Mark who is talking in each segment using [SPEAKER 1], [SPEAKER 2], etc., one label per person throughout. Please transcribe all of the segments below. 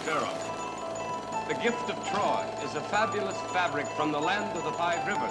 [SPEAKER 1] Pharaoh. The gift of Troy is a fabulous fabric from the land of the 5 rivers.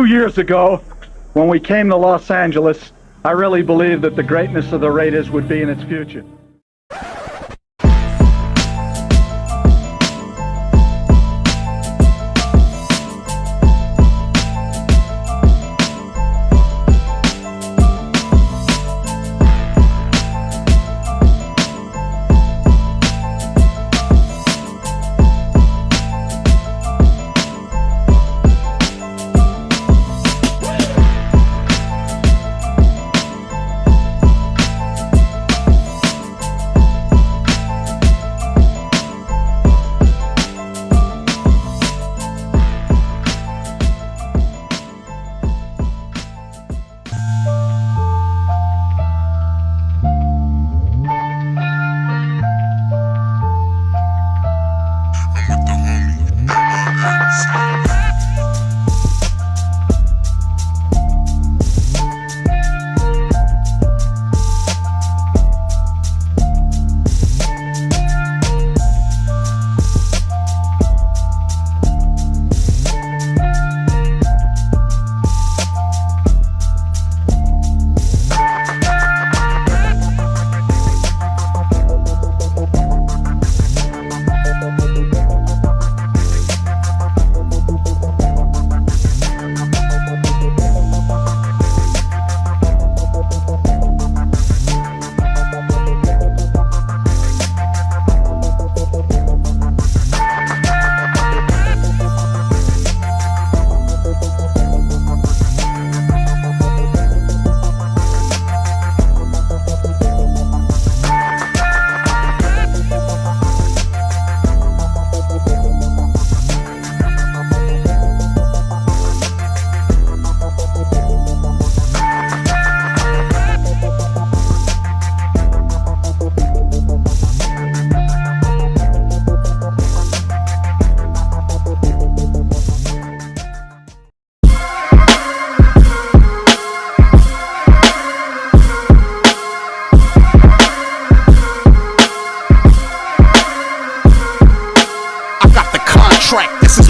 [SPEAKER 2] Years ago, when we came to Los Angeles, I really believed that the greatness of the Raiders would be in its future.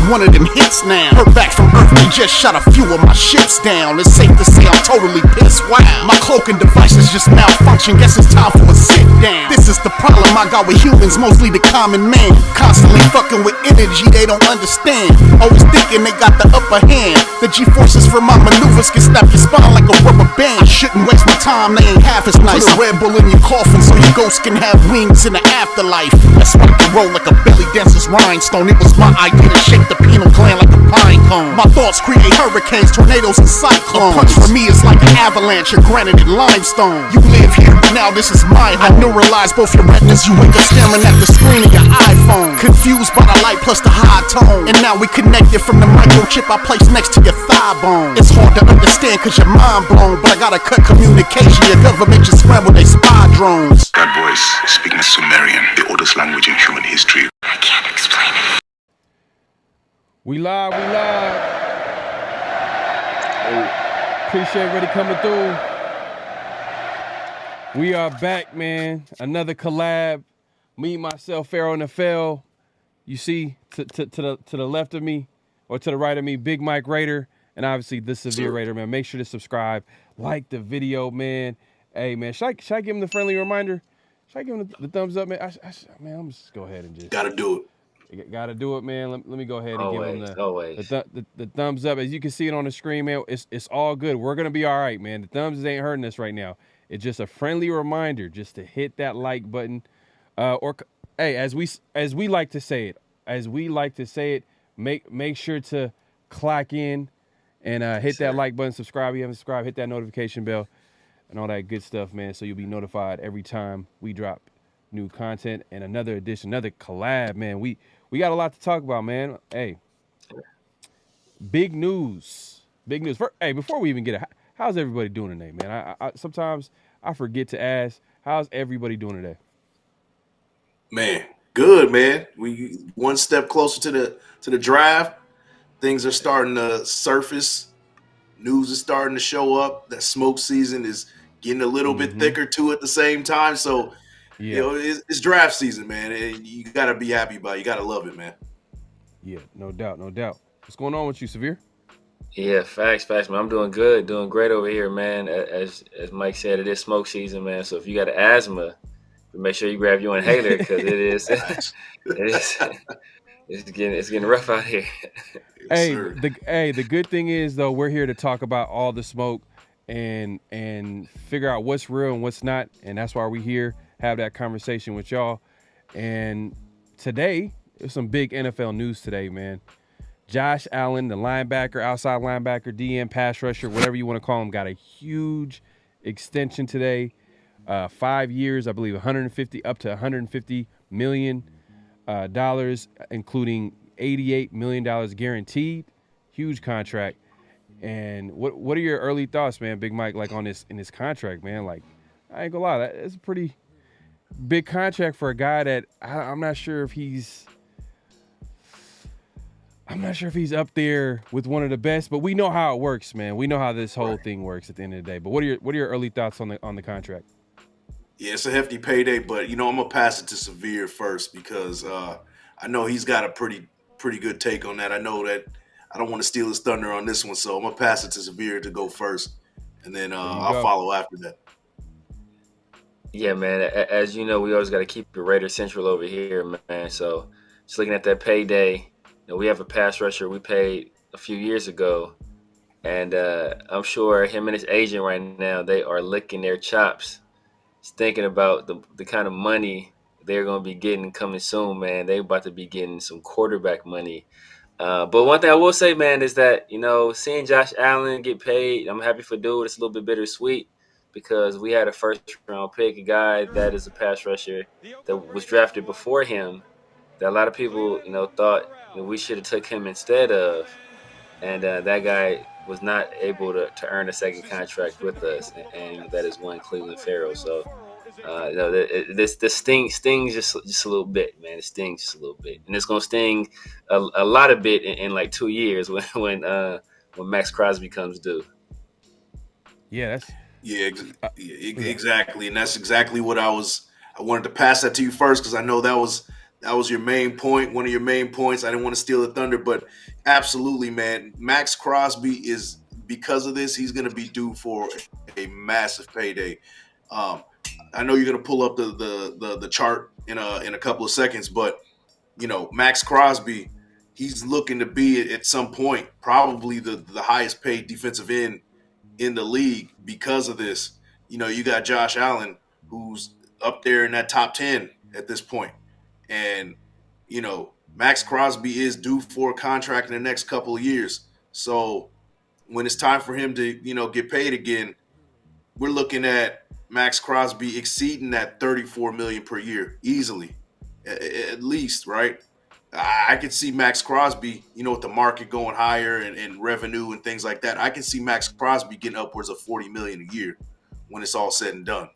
[SPEAKER 3] One of them hits now. Heard back from Earth, we just shot a few of my ships down. It's safe to say I'm totally pissed. Wow, my cloaking devices just malfunction. Guess it's time for a sit down. This is the problem I got with humans, mostly the common man. Constantly fucking with energy they don't understand. Always thinking they got the upper hand. The G-forces from my maneuvers can snap your spine like a rubber band. I shouldn't waste my time, they ain't half as nice. Put a Red Bull in your coffin so your ghost can have wings in the afterlife. That's why I can roll like a belly dancer's rhinestone. It was my idea to shake the pineal gland like a pine cone. My thoughts create hurricanes, tornadoes, and cyclones. A punch for me is like an avalanche of granite and limestone. You live here, now this is my home. I neuralize both your retinas, you wake up staring at the screen of your iPhone. Confused by the light plus the high tone. And now we connected from the microchip I placed next to your thigh bone. It's hard to understand cause you're mind blown, but I gotta cut communication. Your government just scrambled they spy drones.
[SPEAKER 4] That voice speaking Sumerian, the oldest language in human history.
[SPEAKER 3] I can't explain it.
[SPEAKER 5] We live. Appreciate everybody coming through. We are back, man. Another collab. Me, myself, PharoahNFL. You see to the left of me, or to the right of me, Big Mike Raider, and obviously the Severe Raider, man. Make sure to subscribe, like the video, man. Hey, man, should I give him the friendly reminder? Should I give him the thumbs up, man? Man, I'm just go ahead and just.
[SPEAKER 4] Gotta do it.
[SPEAKER 5] Gotta do it, man. Let me go ahead and give him the thumbs up. As you can see it on the screen, man, it's all good. We're gonna be all right, man. The thumbs ain't hurting us right now. it's just a friendly reminder just to hit that like button. Hey, as we like to say it, make sure to clock in and hit that like button, subscribe if you haven't subscribed, hit that notification bell and all that good stuff, man, so you'll be notified every time we drop new content and another edition, another collab, man. We got a lot to talk about, man. Hey, big news. Hey, before we even get it, how's everybody doing today, man? I sometimes I forget to ask, how's everybody doing today?
[SPEAKER 6] Man, good, man. We one step closer to the draft. Things are starting to surface. News is starting to show up. That smoke season is getting a little bit thicker too at the same time. So, it's draft season, man. And you got to be happy about it. You got to love it, man.
[SPEAKER 5] Yeah, no doubt. What's going on with you, Severe?
[SPEAKER 7] Yeah, facts, man. I'm doing good, doing great over here, man. As Mike said, it is smoke season, man. So if you got asthma, make sure you grab your inhaler because it's getting rough out here.
[SPEAKER 5] The good thing is though, we're here to talk about all the smoke and figure out what's real and what's not, and that's why we're here, have that conversation with y'all. And today, there's some big NFL news today, man. Josh Allen, the linebacker, outside linebacker, DN, pass rusher, whatever you want to call him, got a huge extension today. 5 years, I believe, up to $150 million, including $88 million guaranteed. Huge contract. And what are your early thoughts, man, Big Mike, like on this contract, man? Like, I ain't gonna lie, that's a pretty big contract for a guy that I'm not sure if he's up there with one of the best, but we know how it works, man. We know how this whole thing works at the end of the day. But what are your early thoughts on the contract?
[SPEAKER 6] Yeah, it's a hefty payday, but I'm gonna pass it to Severe first because I know he's got a pretty good take on that. I know that I don't want to steal his thunder on this one, so I'm gonna pass it to Severe to go first, and then I'll follow after that.
[SPEAKER 7] Yeah, man. As you know, we always got to keep it Raider Central over here, man. So just looking at that payday, we have a pass rusher we paid a few years ago, and I'm sure him and his agent right now, they are licking their chops, just thinking about the kind of money they're going to be getting coming soon, man. They're about to be getting some quarterback money. But one thing I will say, man, is that, seeing Josh Allen get paid, I'm happy for dude. It's a little bit bittersweet because we had a first-round pick, a guy that is a pass rusher that was drafted before him, that a lot of people, thought we should have took him instead of, and that guy was not able to earn a second contract with us, and that is one Cleveland Pharaoh. So, this stings just a little bit, man. It stings just a little bit, and it's gonna sting a lot of bit in like 2 years when Maxx Crosby comes due.
[SPEAKER 5] Yeah,
[SPEAKER 6] exactly, and that's exactly what I wanted to pass that to you first because I know that was your main point, one of your main points. I didn't want to steal the thunder, but absolutely, man. Maxx Crosby is, because of this, he's going to be due for a massive payday. I know you're going to pull up the chart in a couple of seconds, but Maxx Crosby, he's looking to be at some point probably the highest paid defensive end in the league because of this. You got Josh Allen, who's up there in that top 10 at this point. And, Maxx Crosby is due for a contract in the next couple of years. So when it's time for him to, get paid again, we're looking at Maxx Crosby exceeding that $34 million per year easily, at least, right? I could see Maxx Crosby, with the market going higher and revenue and things like that. I can see Maxx Crosby getting upwards of $40 million a year when it's all said and done.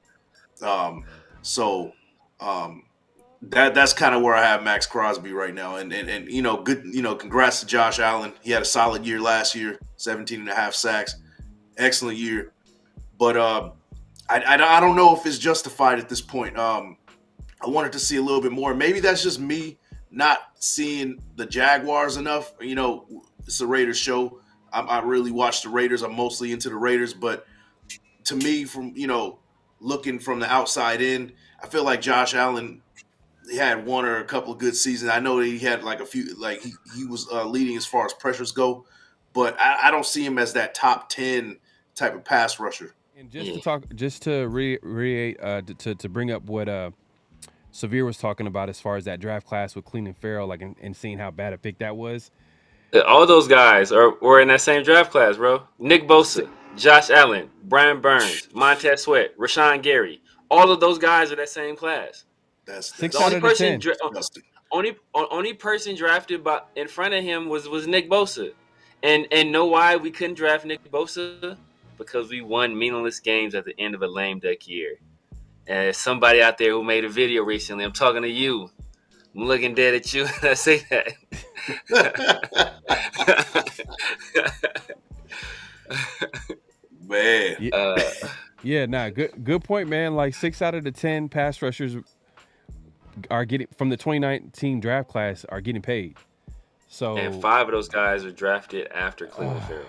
[SPEAKER 6] That's kind of where I have Maxx Crosby right now. And good, congrats to Josh Allen. He had a solid year last year, 17 and a half sacks. Excellent year. But I don't know if it's justified at this point. I wanted to see a little bit more. Maybe that's just me not seeing the Jaguars enough. It's a Raiders show. I really watch the Raiders. I'm mostly into the Raiders. But to me, from, looking from the outside in, I feel like Josh Allen, he had one or a couple of good seasons. I know that he had like a few, like he was leading as far as pressures go, but I don't see him as that top 10 type of pass rusher.
[SPEAKER 5] And just to to bring up what Severe was talking about as far as that draft class with Cleveland Farrell, like and seeing how bad a pick that was.
[SPEAKER 7] All those guys were in that same draft class, bro. Nick Bosa, Josh Allen, Brian Burns, Montez Sweat, Rashawn Gary. All of those guys are that same class.
[SPEAKER 6] That's
[SPEAKER 5] Six
[SPEAKER 7] The
[SPEAKER 5] out
[SPEAKER 7] only
[SPEAKER 5] of the
[SPEAKER 7] person
[SPEAKER 5] 10.
[SPEAKER 6] disgusting.
[SPEAKER 7] only person drafted by in front of him was Nick Bosa. And know why we couldn't draft Nick Bosa? Because we won meaningless games at the end of a lame duck year. And somebody out there who made a video recently, I'm talking to you. I'm looking dead at you and I say that.
[SPEAKER 6] Man.
[SPEAKER 5] Yeah, good point, man. Like 6 out of the 10 pass rushers are getting from the 2019 draft class are getting paid. So
[SPEAKER 7] And 5 of those guys are drafted after Cleveland Farrell.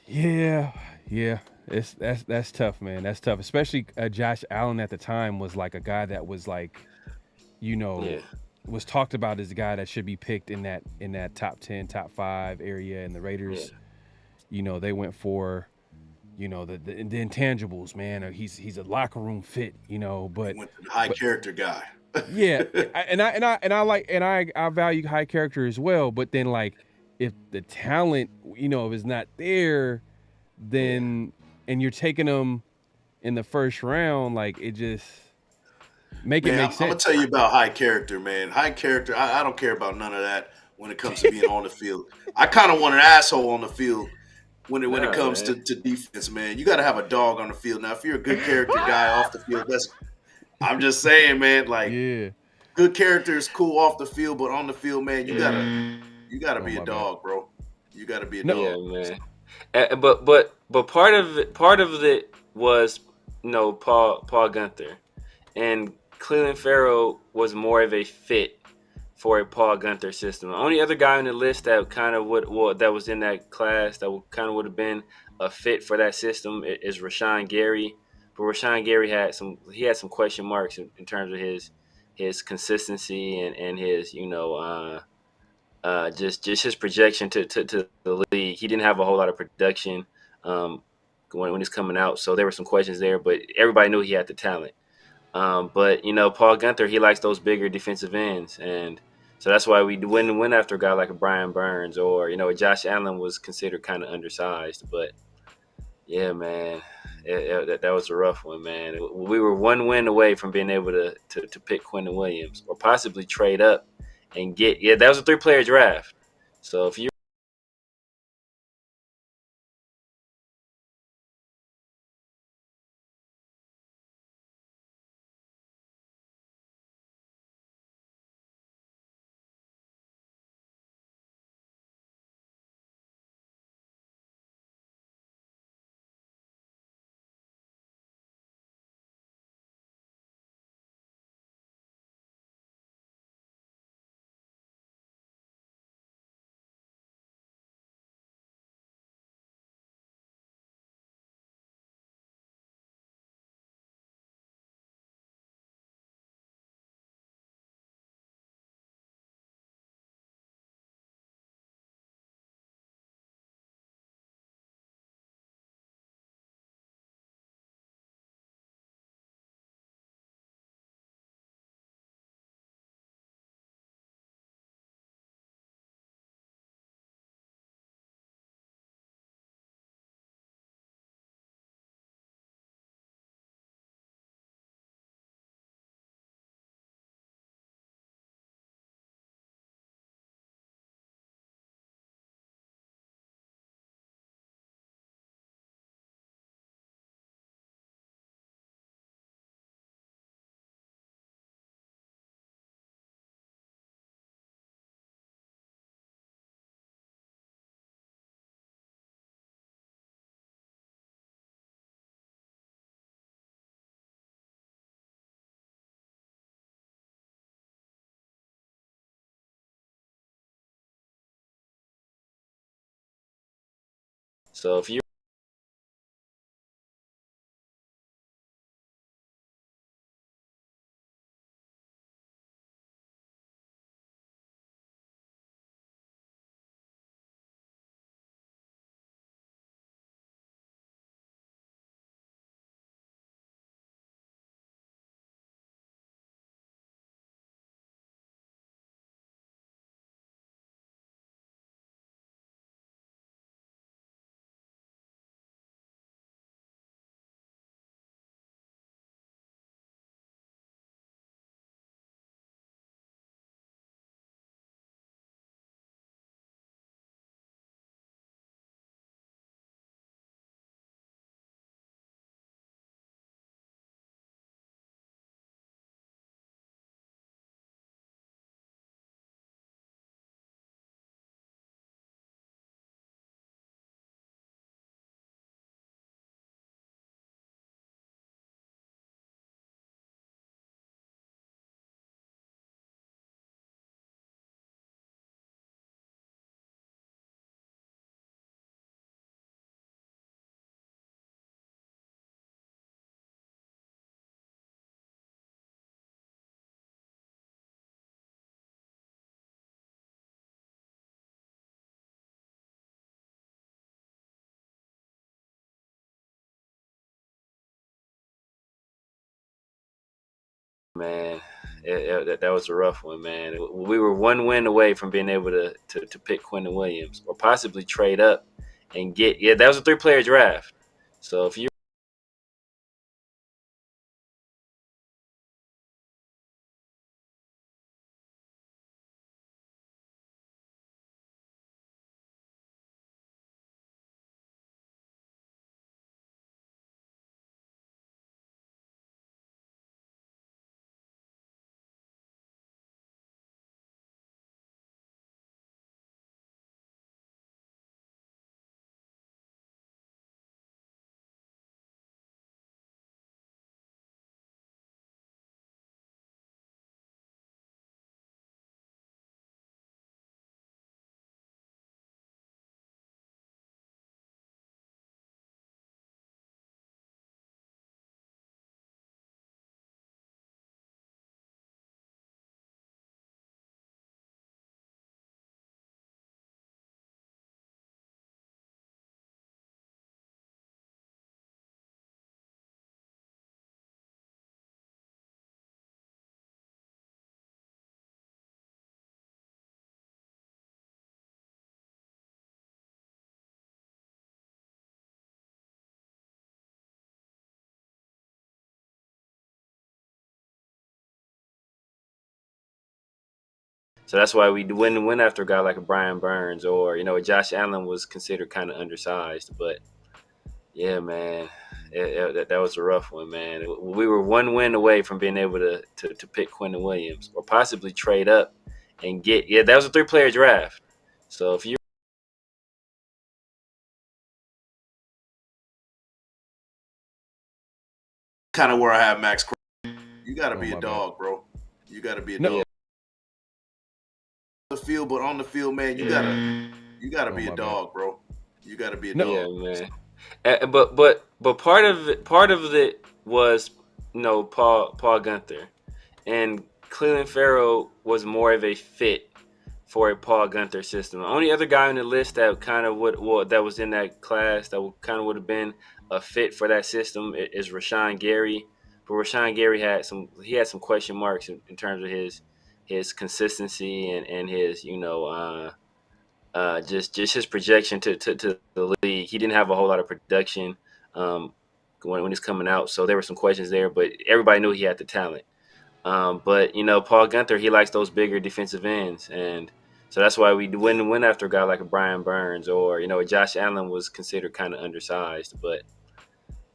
[SPEAKER 5] Yeah. That's tough, man. That's tough. Especially Josh Allen at the time was like a guy that was like, was talked about as a guy that should be picked in that top 10, top 5 area. And the Raiders, they went for, the intangibles, man. He's a locker room fit, but
[SPEAKER 6] high character guy.
[SPEAKER 5] Yeah, I value high character as well. But then, like, if the talent, if it's not there, then and you're taking them in the first round, like it just make sense.
[SPEAKER 6] I'm gonna tell you about high character, man. High character. I don't care about none of that when it comes to being on the field. I kind of want an asshole on the field when it comes to defense, man. You got to have a dog on the field. Now, if you're a good character guy off the field, I'm just saying, man. Like, good character is cool off the field, but on the field, man, you gotta be a dog, bro. You gotta be a dog.
[SPEAKER 7] Yeah, man. But part of it was Paul Gunther, and Cleveland Farrell was more of a fit for a Paul Gunther system. The only other guy on the list that kind of that was in that class that kind of would have been a fit for that system is Rashawn Gary. But Rashawn Gary had some question marks in terms of his consistency and his just his projection to the league. He didn't have a whole lot of production when he's coming out, so there were some questions there. But everybody knew he had the talent. But Paul Gunther, he likes those bigger defensive ends, and so that's why we went after a guy like a Brian Burns or Josh Allen was considered kind of undersized. But yeah, man, that was a rough one, man. We were one win away from being able to pick Quentin Williams or possibly trade up and get that was a 3-player draft. So if you Man, that was a rough one, man. We were one win away from being able to pick Quentin Williams or possibly trade up and get. Yeah, that was a 3-player draft. So if you So that's why we went after a guy like a Brian Burns or Josh Allen was considered kind of undersized, but yeah, man, that was a rough one, man. We were one win away from being able to pick Quentin Williams or possibly trade up and get. Yeah, that was a 3-player draft. So if you
[SPEAKER 6] Kind of where I have Maxx Crosby. You got to
[SPEAKER 5] Oh,
[SPEAKER 6] be a
[SPEAKER 5] my bad.
[SPEAKER 6] dog, bro. You got to be a
[SPEAKER 5] No.
[SPEAKER 6] dog. The field, but on the field, man, you gotta
[SPEAKER 5] Oh,
[SPEAKER 6] be a
[SPEAKER 5] my bad.
[SPEAKER 6] dog, bro. You gotta be a
[SPEAKER 5] No.
[SPEAKER 7] yeah,
[SPEAKER 6] dog.
[SPEAKER 7] man. But part of it was Paul Gunther, and Cleveland Farrell was more of a fit for a Paul Gunther system. The only other guy on the list that kind of that was in that class that kind of would have been a fit for that system is Rashawn Gary. But Rashawn Gary had some question marks in terms of his consistency and his just his projection to the league. He didn't have a whole lot of production when he's coming out, so there were some questions there. But everybody knew he had the talent. But Paul Gunther, he likes those bigger defensive ends, and so that's why we went after a guy like a Brian Burns or Josh Allen was considered kind of undersized. But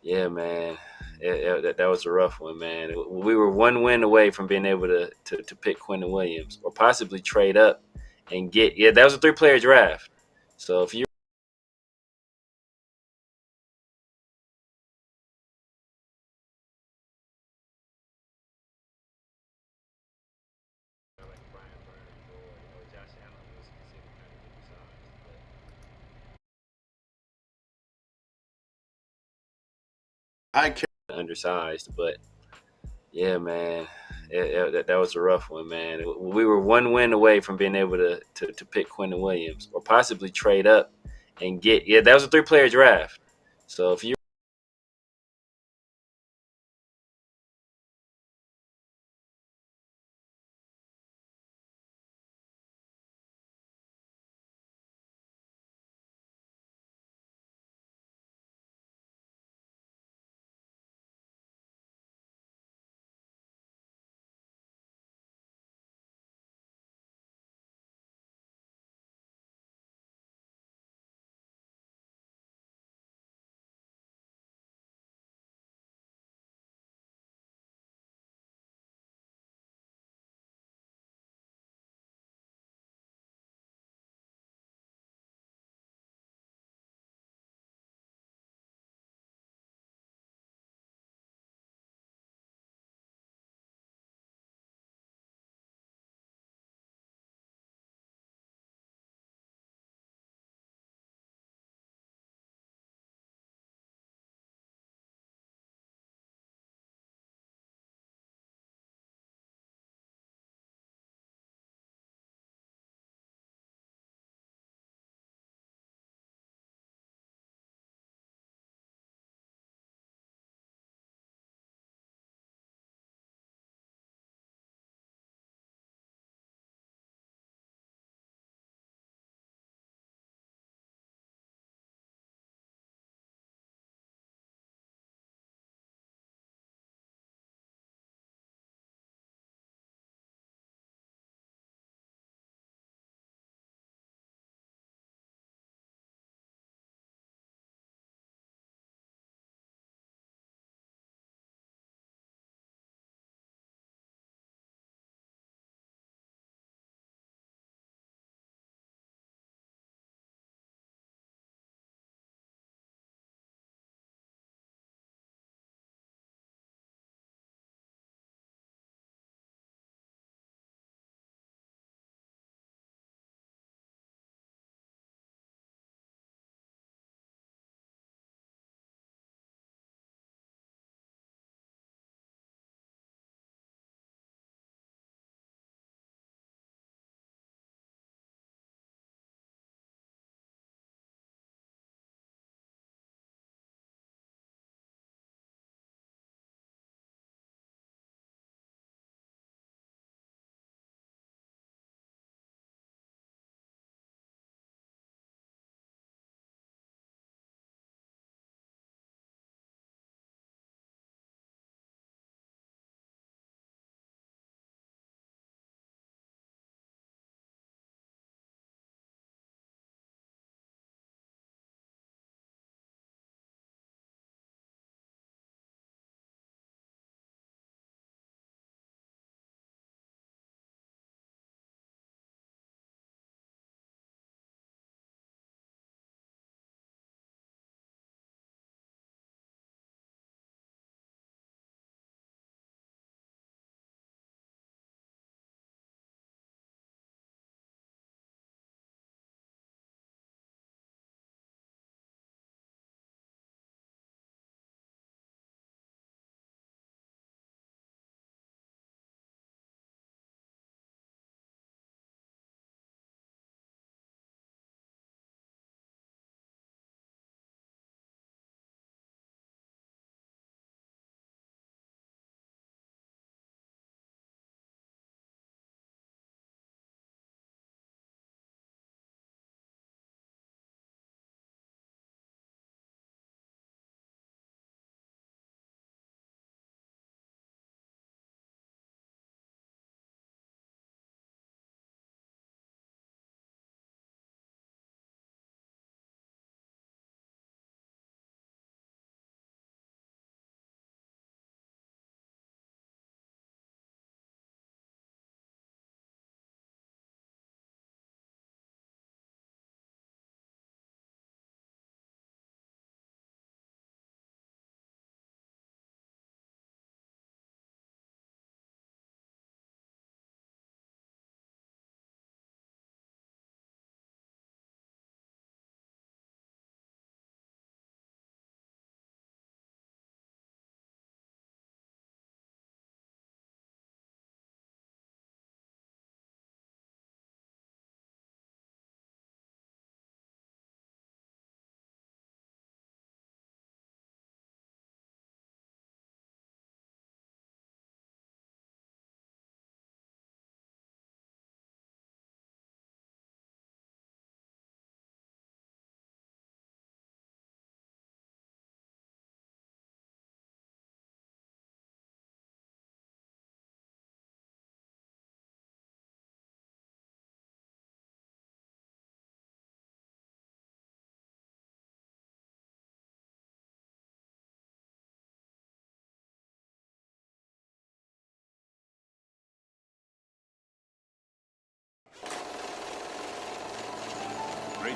[SPEAKER 7] yeah, man, that was a rough one, man. We were one win away from being able to pick Quentin Williams or possibly trade up and get. Yeah, that was a 3-player draft. So if you
[SPEAKER 6] I care.
[SPEAKER 7] undersized, but yeah, man, that was a rough one, man. We were one win away from being able to pick Quentin Williams or possibly trade up and get. Yeah, that was a 3-player draft. So if you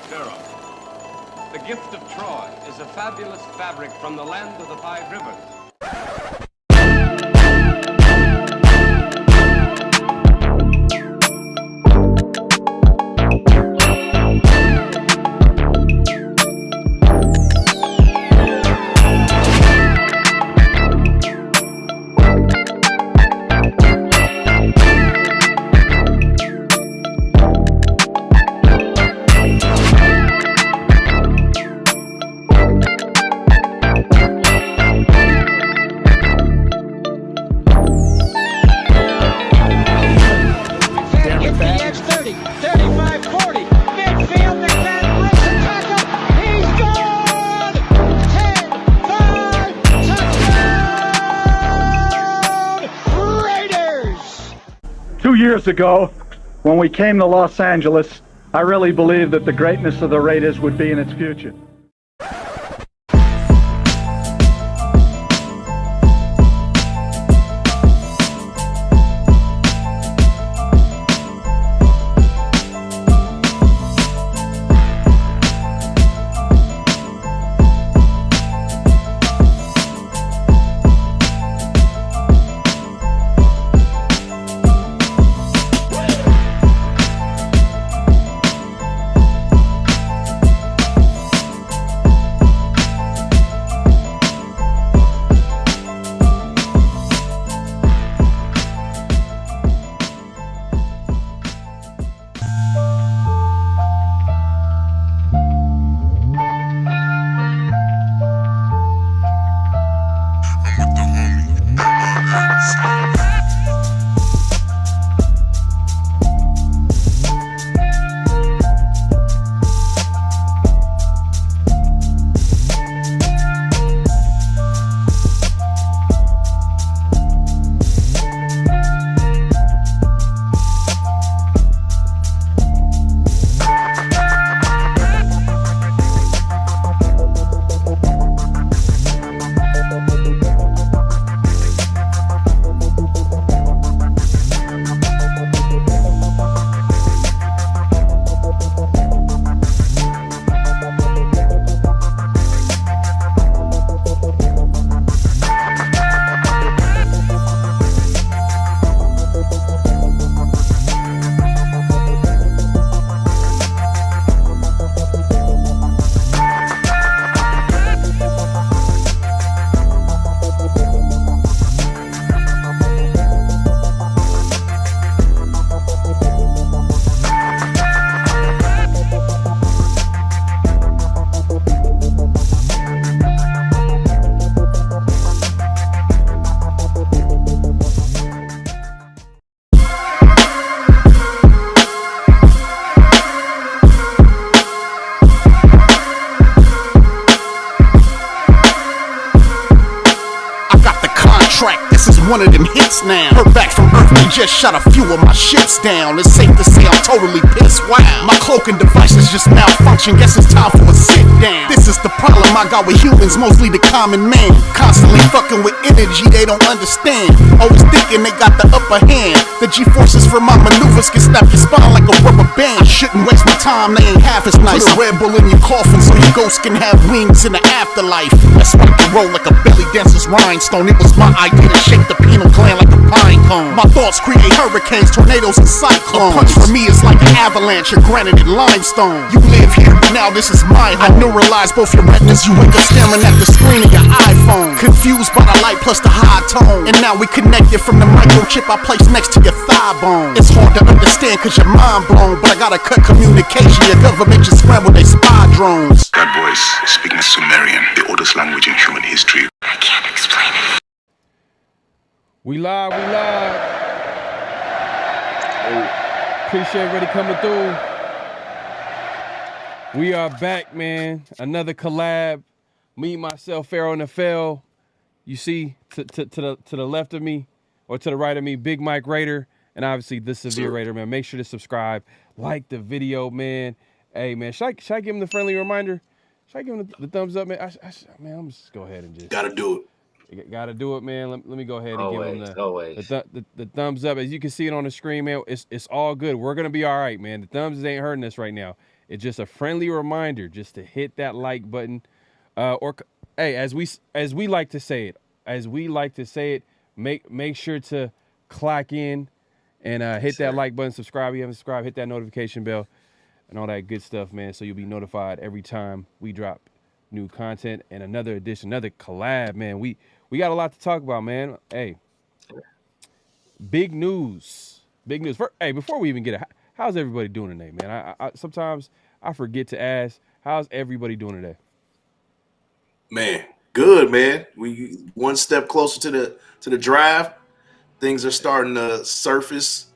[SPEAKER 1] Pharaoh. The gift of Troy is a fabulous fabric from the land of the five rivers.
[SPEAKER 2] Years ago, when we came to Los Angeles, I really believed that the greatness of the Raiders would be in its future.
[SPEAKER 3] One of them hits now. Heard back from Earth, we just shot a few of my shits down. It's safe to say I'm totally pissed. Wow, my cloaking devices just malfunction. Guess it's time for a sit down. This is the problem I got with humans, mostly the common man. Constantly fucking with energy they don't understand. Always thinking they got the upper hand. The G-forces from my maneuvers can snap your spine like a rubber band. I shouldn't waste my time, they ain't half as nice. Put a Red Bull in your coffin so your ghost can have wings in the afterlife. Let's rock and roll like a belly dancer's rhinestone. It was my idea to shake the pineal gland like a pine cone. My thoughts create hurricanes, tornadoes, and cyclones. A punch for me is like an avalanche of granite and limestone. You live here, but now this is my home. I neuralize both your retinas. You wake up staring at the screen of your iPhone. Confused by the light plus the high tone. And now we connected from the microchip I placed next to your thigh bone. It's hard to understand cause you're mind blown, but I gotta cut communication. Your government just scramble they spy drones.
[SPEAKER 4] That voice is speaking Sumerian, the oldest language in human history.
[SPEAKER 3] I can't explain it.
[SPEAKER 5] We live. Appreciate everybody coming through. We are back, man. Another collab. Me, myself, PharoahNFL. You see to the left of me, or to the right of me, Big Mike Raider, and obviously the Severe Raider, man. Make sure to subscribe, like the video, man. Hey, man, should I give him the friendly reminder? Should I give him the thumbs up, man? Man, I'm just go ahead and just
[SPEAKER 6] Gotta do it.
[SPEAKER 5] Gotta do it, man. Let me go ahead and give him the thumbs up. As you can see it on the screen, man, it's all good. We're gonna be all right, man. The thumbs ain't hurting us right now. it's just a friendly reminder just to hit that like button. Hey, as we like to say it, make sure to clock in and hit that like button, subscribe if you haven't subscribed, hit that notification bell and all that good stuff, man, so you'll be notified every time we drop new content and another edition, another collab, man. We got a lot to talk about, man. Hey, big news. Hey, before we even get it, how's everybody doing today, man? I sometimes I forget to ask, how's everybody doing today?
[SPEAKER 6] Man, good, man. We one step closer to the draft. Things are starting to surface.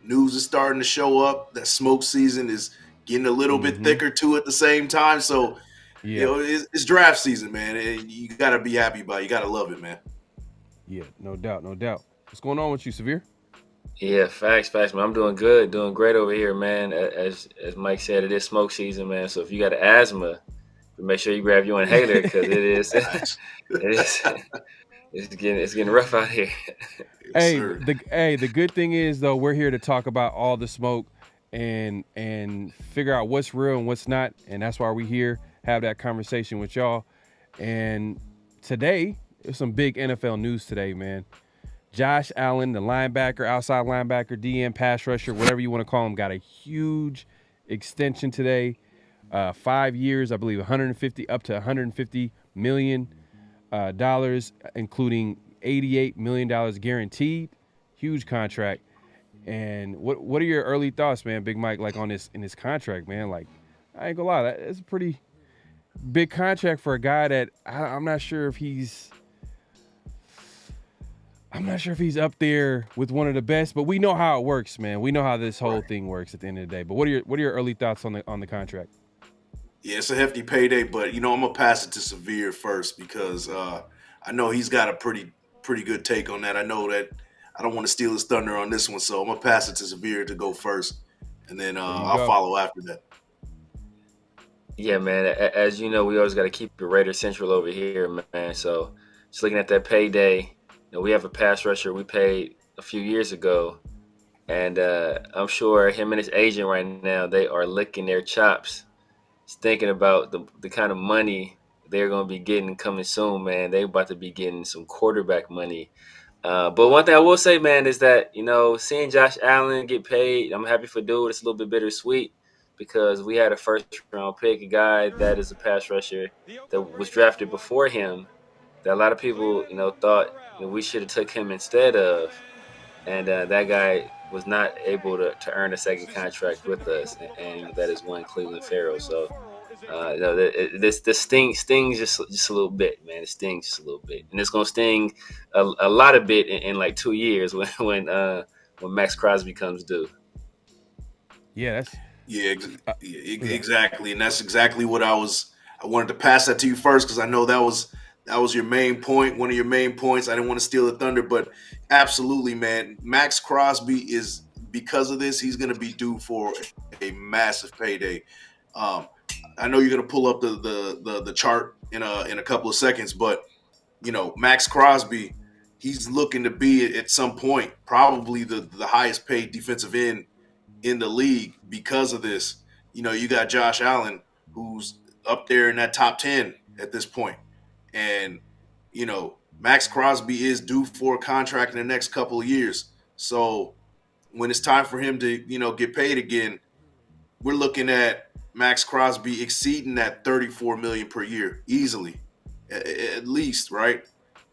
[SPEAKER 6] News is starting to show up. That smoke season is getting a little bit thicker too at the same time. So,
[SPEAKER 5] Yeah,
[SPEAKER 6] it's draft season, man. And you got to be happy about it. You got to love it, man.
[SPEAKER 5] yeah, no doubt. What's going on with you, Severe?
[SPEAKER 7] Yeah, facts, man. I'm doing good, doing great over here, man. As Mike said, it is smoke season, man. So if you got asthma, make sure you grab your inhaler because it's getting rough out here.
[SPEAKER 5] Hey, the good thing is though, we're here to talk about all the smoke and figure out what's real and what's not, and that's why we're here, have that conversation with y'all. And today, there's some big NFL news today, man. Josh Allen, the linebacker, outside linebacker, DN, pass rusher, whatever you want to call him, got a huge extension today. 5 years, I believe, 150 up to 150 million dollars, including $88 million guaranteed. Huge contract. And what are your early thoughts, man, Big Mike, like on this contract, man? Like, I ain't gonna lie, that's a pretty big contract for a guy that I'm not sure if he's up there with one of the best, but we know how it works, man. We know how this whole thing works at the end of the day. But what are your early thoughts on the contract?
[SPEAKER 6] Yeah, it's a hefty payday, but I'm gonna pass it to Severe first because I know he's got a pretty good take on that. I know that I don't want to steal his thunder on this one, so I'm gonna pass it to Severe to go first, and then I'll follow after that.
[SPEAKER 7] Yeah, man. As you know, we always got to keep it Raider Central over here, man. So just looking at that payday, we have a pass rusher we paid a few years ago, and I'm sure him and his agent right now, they are licking their chops, just thinking about the kind of money they're going to be getting coming soon, man. They're about to be getting some quarterback money. But one thing I will say, man, is that, seeing Josh Allen get paid, I'm happy for dude. It's a little bit bittersweet because we had a first-round pick, a guy that is a pass rusher that was drafted before him that a lot of people, thought we should have took him instead of. And that guy was not able to earn a second contract with us. And that is one Cleveland Pharaoh. So, this stings just a little bit, man. It stings just a little bit, and it's gonna sting a lot of bit in like 2 years when Maxx Crosby comes due.
[SPEAKER 5] Yeah,
[SPEAKER 6] Exactly, and that's exactly what I wanted to pass that to you first because I know that was your main point, one of your main points. I didn't want to steal the thunder, but absolutely, man. Maxx Crosby is, because of this, he's going to be due for a massive payday. I know you're going to pull up the chart in a couple of seconds, but Maxx Crosby, he's looking to be at some point probably the highest paid defensive end in the league because of this. You got Josh Allen, who's up there in that top 10 at this point. And, Maxx Crosby is due for a contract in the next couple of years. So when it's time for him to, get paid again, we're looking at Maxx Crosby exceeding that $34 million per year easily, at least, right?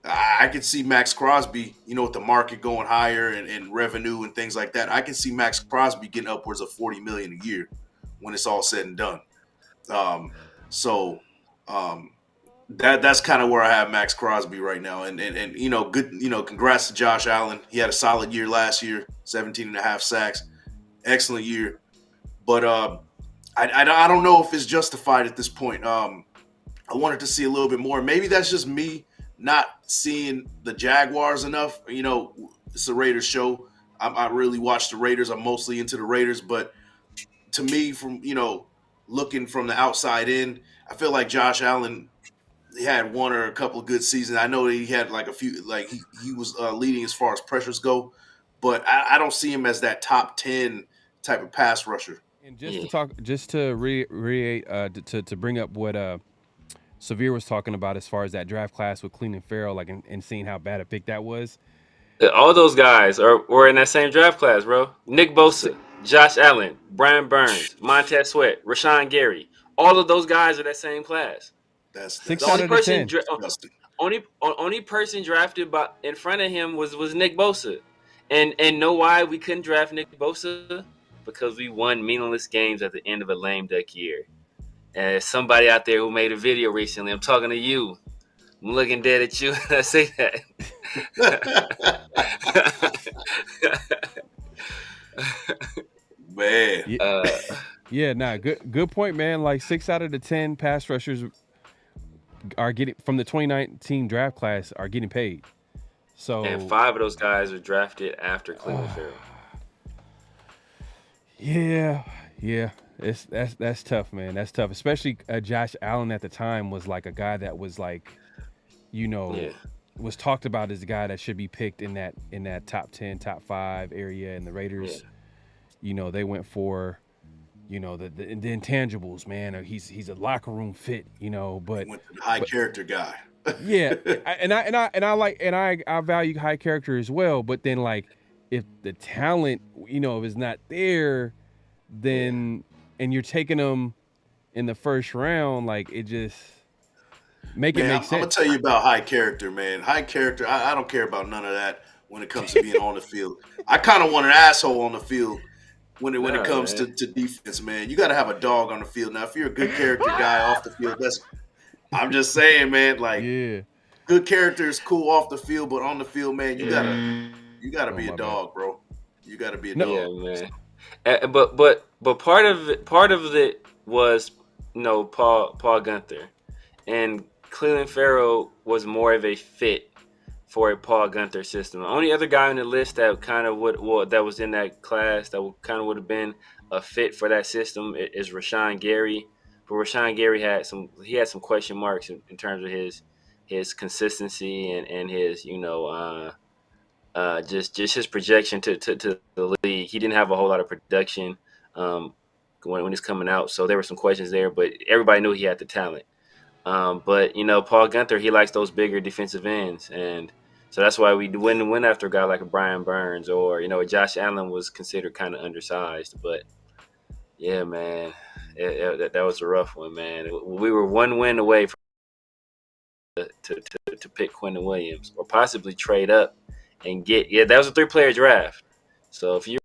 [SPEAKER 6] I can see Maxx Crosby, with the market going higher and revenue and things like that. I can see Maxx Crosby getting upwards of $40 million a year when it's all said and done. That's kind of where I have Maxx Crosby right now. And good, congrats to Josh Allen. He had a solid year last year, 17 and a half sacks. Excellent year. But I don't know if it's justified at this point. I wanted to see a little bit more. Maybe that's just me not seeing the Jaguars enough. It's a Raiders show. I really watch the Raiders. I'm mostly into the Raiders. But to me, from, looking from the outside in, I feel like Josh Allen, he had one or a couple of good seasons. I know that he had like a few, like he was leading as far as pressures go, but I don't see him as that top 10 type of pass rusher.
[SPEAKER 5] And just to to bring up what Severe was talking about as far as that draft class with Cleveland Farrell, like and seeing how bad a pick that was.
[SPEAKER 7] All those guys were in that same draft class, bro. Nick Bosa, Josh Allen, Brian Burns, Montez Sweat, Rashawn Gary. All of those guys are that same class.
[SPEAKER 6] That's
[SPEAKER 5] Six
[SPEAKER 7] The
[SPEAKER 5] out
[SPEAKER 7] only
[SPEAKER 5] of the
[SPEAKER 7] person
[SPEAKER 5] 10.
[SPEAKER 6] disgusting.
[SPEAKER 7] only person drafted by in front of him was Nick Bosa. And know why we couldn't draft Nick Bosa? Because we won meaningless games at the end of a lame duck year. And somebody out there who made a video recently, I'm talking to you. I'm looking dead at you. I say that.
[SPEAKER 6] Man.
[SPEAKER 5] Yeah, good point, man. Like 6 out of the 10 pass rushers are getting from the 2019 draft class are getting paid. So
[SPEAKER 7] And 5 of those guys were drafted after Cleveland Farrell.
[SPEAKER 5] Yeah. That's tough, man. That's tough. Especially Josh Allen at the time was like a guy that was like, was talked about as a guy that should be picked in that top 10, top 5 area. And the Raiders, they went for, the intangibles, man. He's a locker room fit, but
[SPEAKER 6] Went to the high character guy.
[SPEAKER 5] Yeah, I value high character as well. But then, like, if the talent, if it's not there, then and you're taking them in the first round, like it just make sense.
[SPEAKER 6] I'm gonna tell you about high character, man. High character. I don't care about none of that when it comes to being on the field. I kind of want an asshole on the field when it comes to defense, man. You got to have a dog on the field. Now, if you're a good character guy off the field, I'm just saying, man. Like, good character is cool off the field, but on the field, man, you gotta be a dog, bro. You gotta be a dog.
[SPEAKER 7] Yeah, man. But part of it was Paul Gunther, and Cleveland Farrell was more of a fit for a Paul Gunther system. The only other guy on the list that kind of that was in that class that kind of would have been a fit for that system is Rashawn Gary. But Rashawn Gary had some question marks in terms of his consistency and his just his projection to the league. He didn't have a whole lot of production when he's coming out, so there were some questions there. But everybody knew he had the talent. But Paul Gunther, he likes those bigger defensive ends, and so that's why we went after a guy like a Brian Burns or Josh Allen was considered kind of undersized. But yeah, man, that was a rough one, man. We were one win away from to pick Quentin Williams or possibly trade up and get that was a 3-player draft. So if you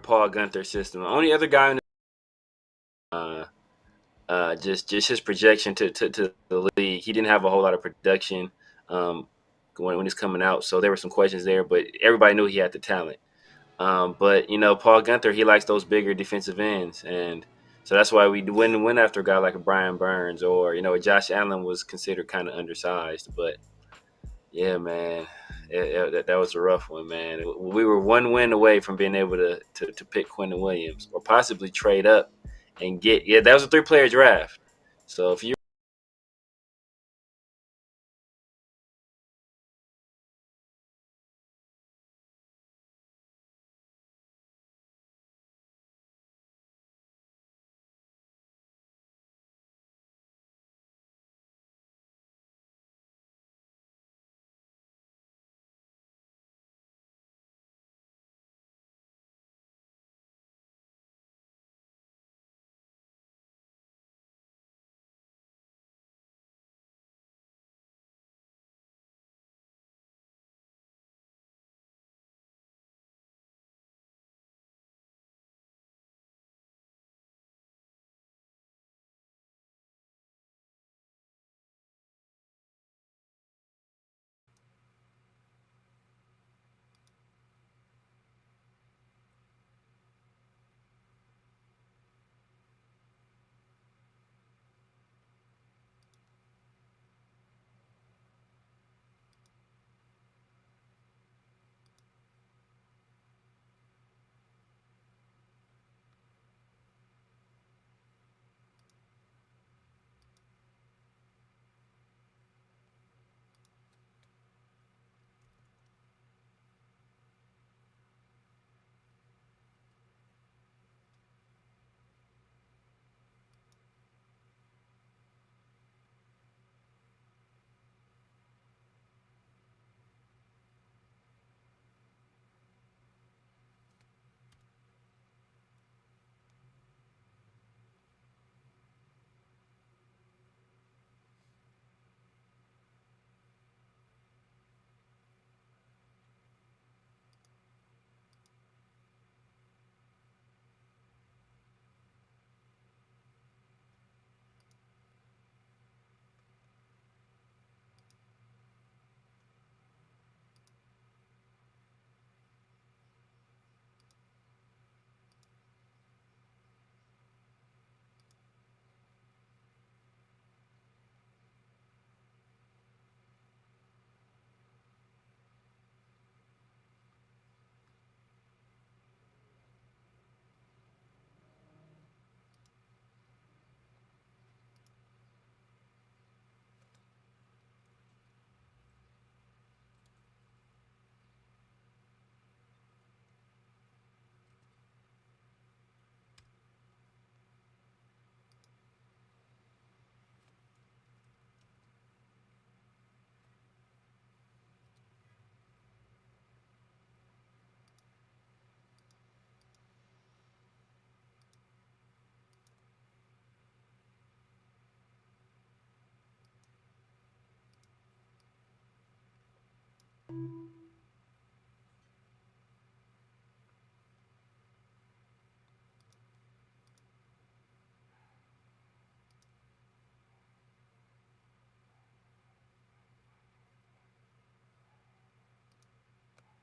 [SPEAKER 7] Paul Gunther system. The only other guy in just his projection to the league. He didn't have a whole lot of production when he's coming out, so there were some questions there. But everybody knew he had the talent. But Paul Gunther, he likes those bigger defensive ends, and so that's why we went after a guy like a Brian Burns, or Josh Allen was considered kind of undersized. But yeah, man, that was a rough one, man. We were one win away from being able to pick Quentin Williams or possibly trade up and get. Yeah, that was a 3-player draft. So if you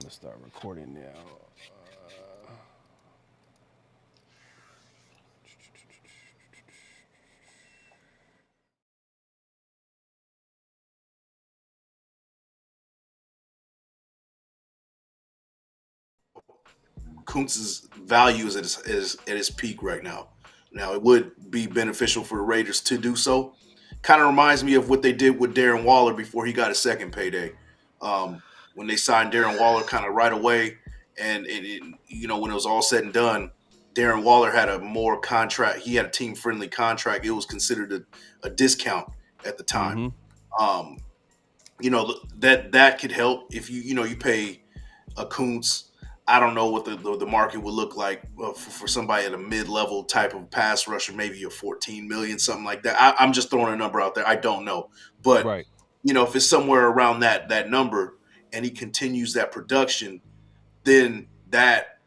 [SPEAKER 5] Let's start recording now.
[SPEAKER 6] Kuntz's value is at his peak right now. Now, it would be beneficial for the Raiders to do so. Kind of reminds me of what they did with Darren Waller before he got a second payday. When they signed Darren Waller kind of right away, and when it was all said and done, Darren Waller had a more contract. He had a team-friendly contract. It was considered a discount at the time. That could help if you pay a Kuntz. I don't know what the market would look like for somebody at a mid-level type of pass rusher, maybe a 14 million, something like that. I'm just throwing a number out there. I don't know, but
[SPEAKER 5] Right.
[SPEAKER 6] If it's somewhere around that number and he continues that production, then that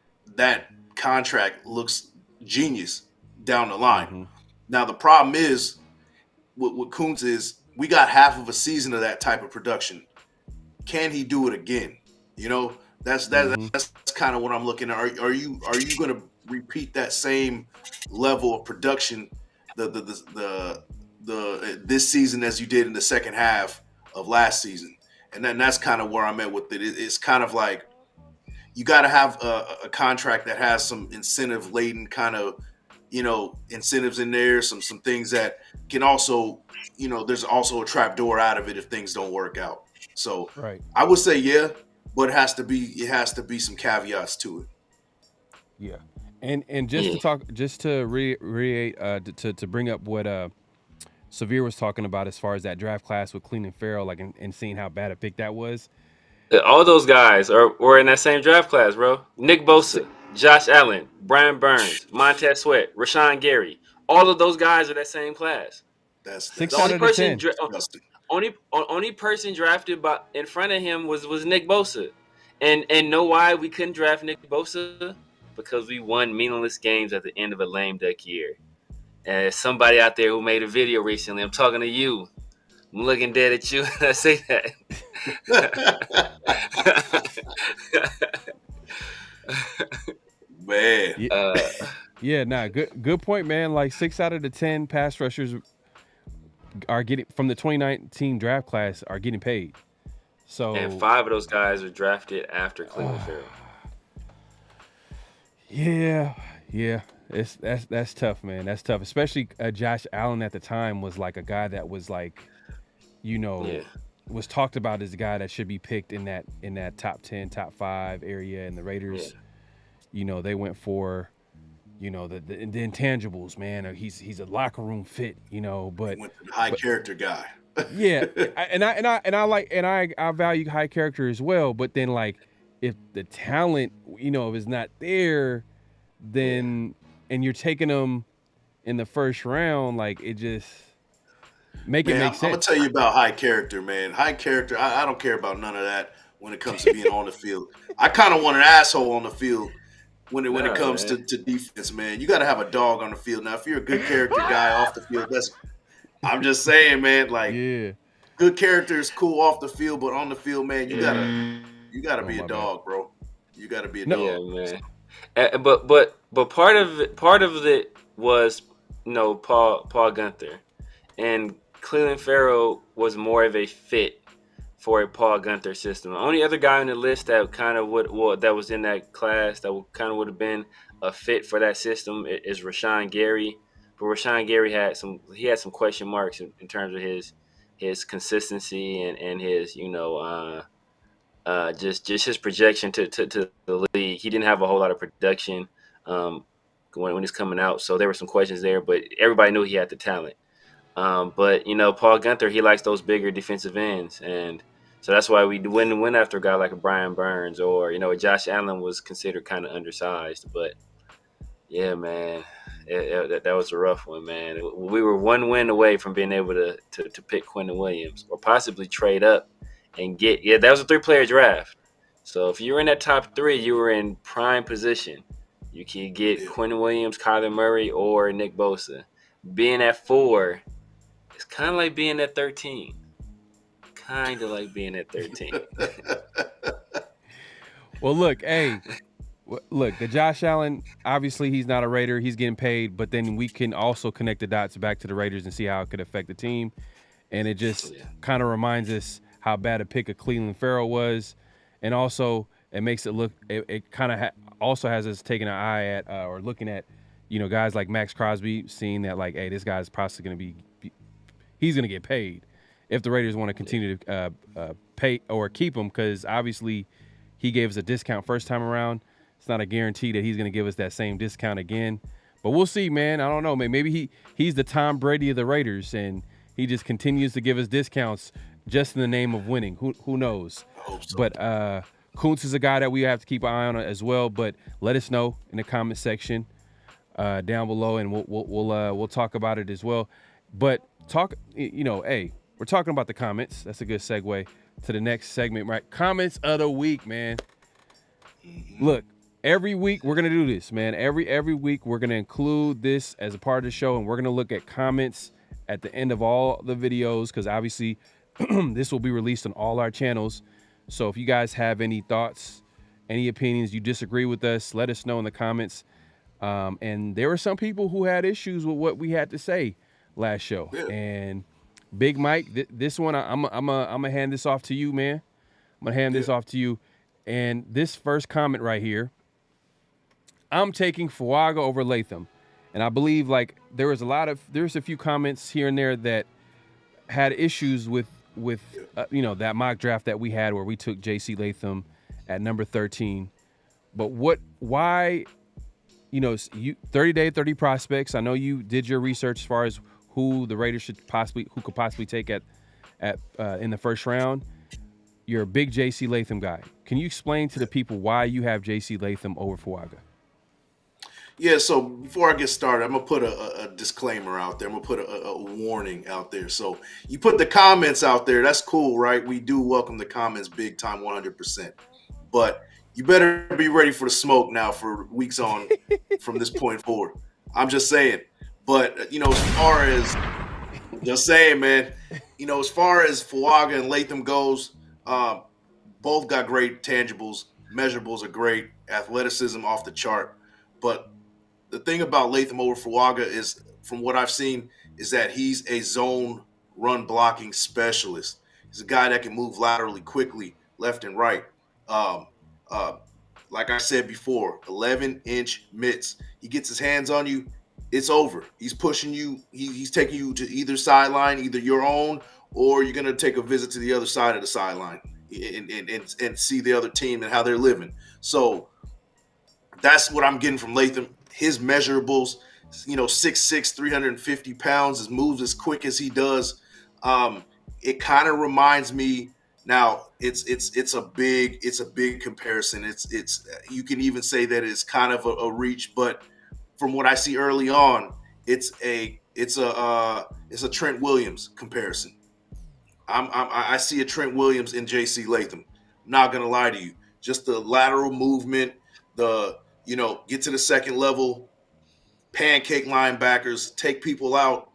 [SPEAKER 6] contract looks genius down the line. Now the problem is with Kuntz is we got half of a season of that type of production. Can he do it again? You know, that's kind of what I'm looking at. Are you going to repeat that same level of production this season as you did in the second half of last season? And then that's kind of where I'm at with it. It's kind of like you got to have a contract that has some incentive laden kind of, you know, incentives in there, some things that can also, you know, there's also a trap door out of it if things don't work out. So I would say, yeah, but it has to be some caveats to it.
[SPEAKER 5] Yeah. And just to talk, just to to bring up what Severe was talking about as far as that draft class with Cleveland Farrell, like and seeing how bad a pick that was.
[SPEAKER 7] All those guys were in that same draft class, bro. Nick Bosa, Josh Allen, Brian Burns, Montez Sweat, Rashawn Gary. All of those guys are that same class.
[SPEAKER 6] That's
[SPEAKER 5] 6
[SPEAKER 7] the
[SPEAKER 5] out
[SPEAKER 7] only
[SPEAKER 5] of the
[SPEAKER 7] person
[SPEAKER 5] 10.
[SPEAKER 7] only person drafted in front of him was Nick Bosa. And know why we couldn't draft Nick Bosa? Because we won meaningless games at the end of a lame duck year. And somebody out there who made a video recently, I'm talking to you. I'm looking dead at you when I say that.
[SPEAKER 6] Man.
[SPEAKER 5] Good point, man. Like 6 out of the 10 pass rushers are getting from the 2019 draft class are getting paid. So
[SPEAKER 7] and 5 of those guys are drafted after Cleveland Farrell.
[SPEAKER 5] Yeah. That's tough, man. That's tough. Especially Josh Allen at the time was like a guy that was like, you know, was talked about as a guy that should be picked in that top 10, top 5 area. And the Raiders, you know, they went for, you know, the intangibles, man. He's a locker room fit, you know, but
[SPEAKER 6] high character guy.
[SPEAKER 5] I value high character as well. But then like if the talent, you know, if it's not there, then and you're taking them in the first round, like it just make sense.
[SPEAKER 6] I'm gonna tell you about high character, man. High character. I don't care about none of that when it comes to being on the field. I kind of want an asshole on the field when it comes to defense, man. You got to have a dog on the field. Now, if you're a good character guy off the field, I'm just saying, man. Like, good character is cool off the field, but on the field, man, you gotta be a dog, bro. You gotta be a dog.
[SPEAKER 7] Yeah, man. But part of it was, you know, Paul Guenther, and Cleveland Farrell was more of a fit for a Paul Guenther system. The only other guy on the list that kind of that was in that class that kind of would have been a fit for that system is Rashawn Gary. But Rashawn Gary had some question marks in terms of his consistency and his, you know, just his projection to the league. He didn't have a whole lot of production when he's coming out, so there were some questions there. But everybody knew he had the talent. But you know, Paul Guenther, he likes those bigger defensive ends, and so that's why we went after a guy like a Brian Burns, or you know, Josh Allen was considered kind of undersized. But yeah, man, that was a rough one, man. We were 1 win away from being able to pick Quentin Williams or possibly trade up and get that was a 3-player draft. So if you were in that top 3, you were in prime position. You could get Quentin Williams, Kyler Murray, or Nick Bosa. Being at 4, it's kind of like being at 13. Kind of like being at 13.
[SPEAKER 5] Well, look, the Josh Allen, obviously he's not a Raider. He's getting paid, but then we can also connect the dots back to the Raiders and see how it could affect the team. And it just kind of reminds us how bad a pick of Cleveland Farrell was. And also it makes it look, it kind of also has us taking an eye at or looking at, you know, guys like Maxx Crosby, seeing that like, hey, this guy's probably going to he's going to get paid if the Raiders want to continue to pay or keep him, because obviously he gave us a discount first time around. It's not a guarantee that he's going to give us that same discount again. But we'll see, man. I don't know, man. Maybe he's the Tom Brady of the Raiders, and he just continues to give us discounts just in the name of winning. Who knows?
[SPEAKER 6] I hope so.
[SPEAKER 5] But Kuntz is a guy that we have to keep an eye on as well. But let us know in the comment section down below, and we'll talk about it as well. But we're talking about the comments. That's a good segue to the next segment, right? Comments of the week, man. Look, every week we're gonna do this, man. Every week we're gonna include this as a part of the show, and we're gonna look at comments at the end of all the videos, because obviously this will be released on all our channels. So if you guys have any thoughts, any opinions, you disagree with us, let us know in the comments. And there were some people who had issues with what we had to say last show.
[SPEAKER 6] Yeah.
[SPEAKER 5] And Big Mike, this one, I'm gonna hand this off to you, man. I'm gonna hand this off to you. And this first comment right here, I'm taking Fuaga over Latham. And I believe like there's a few comments here and there that had issues with that mock draft that we had where we took J.C. Latham at number 13. But why, 30 prospects. I know you did your research as far as who the Raiders could possibly take at in the first round. You're a big J.C. Latham guy. Can you explain to the people why you have J.C. Latham over Fuaga?
[SPEAKER 6] Yeah, so before I get started, I'm going to put a disclaimer out there. I'm going to put a warning out there. So you put the comments out there. That's cool, right? We do welcome the comments big time, 100%. But you better be ready for the smoke now for weeks on from this point forward. I'm just saying. But, as far as – just saying, man. As far as Fuaga and Latham goes, both got great tangibles. Measurables are great. Athleticism off the chart. But the thing about Latham over Fuaga is, from what I've seen, is that he's a zone run blocking specialist. He's a guy that can move laterally quickly, left and right. Like I said before, 11-inch mitts. He gets his hands on you, it's over. He's pushing you. He's taking you to either sideline, either your own, or you're going to take a visit to the other side of the sideline and see the other team and how they're living. So that's what I'm getting from Latham. His measurables, 6'6", 350 pounds, his moves as quick as he does. It kind of reminds me. Now it's a big comparison. It's you can even say that it's kind of a reach, but from what I see early on, it's a Trent Williams comparison. I see a Trent Williams in J.C. Latham. Not gonna lie to you, just the lateral movement, get to the second level, pancake linebackers, take people out.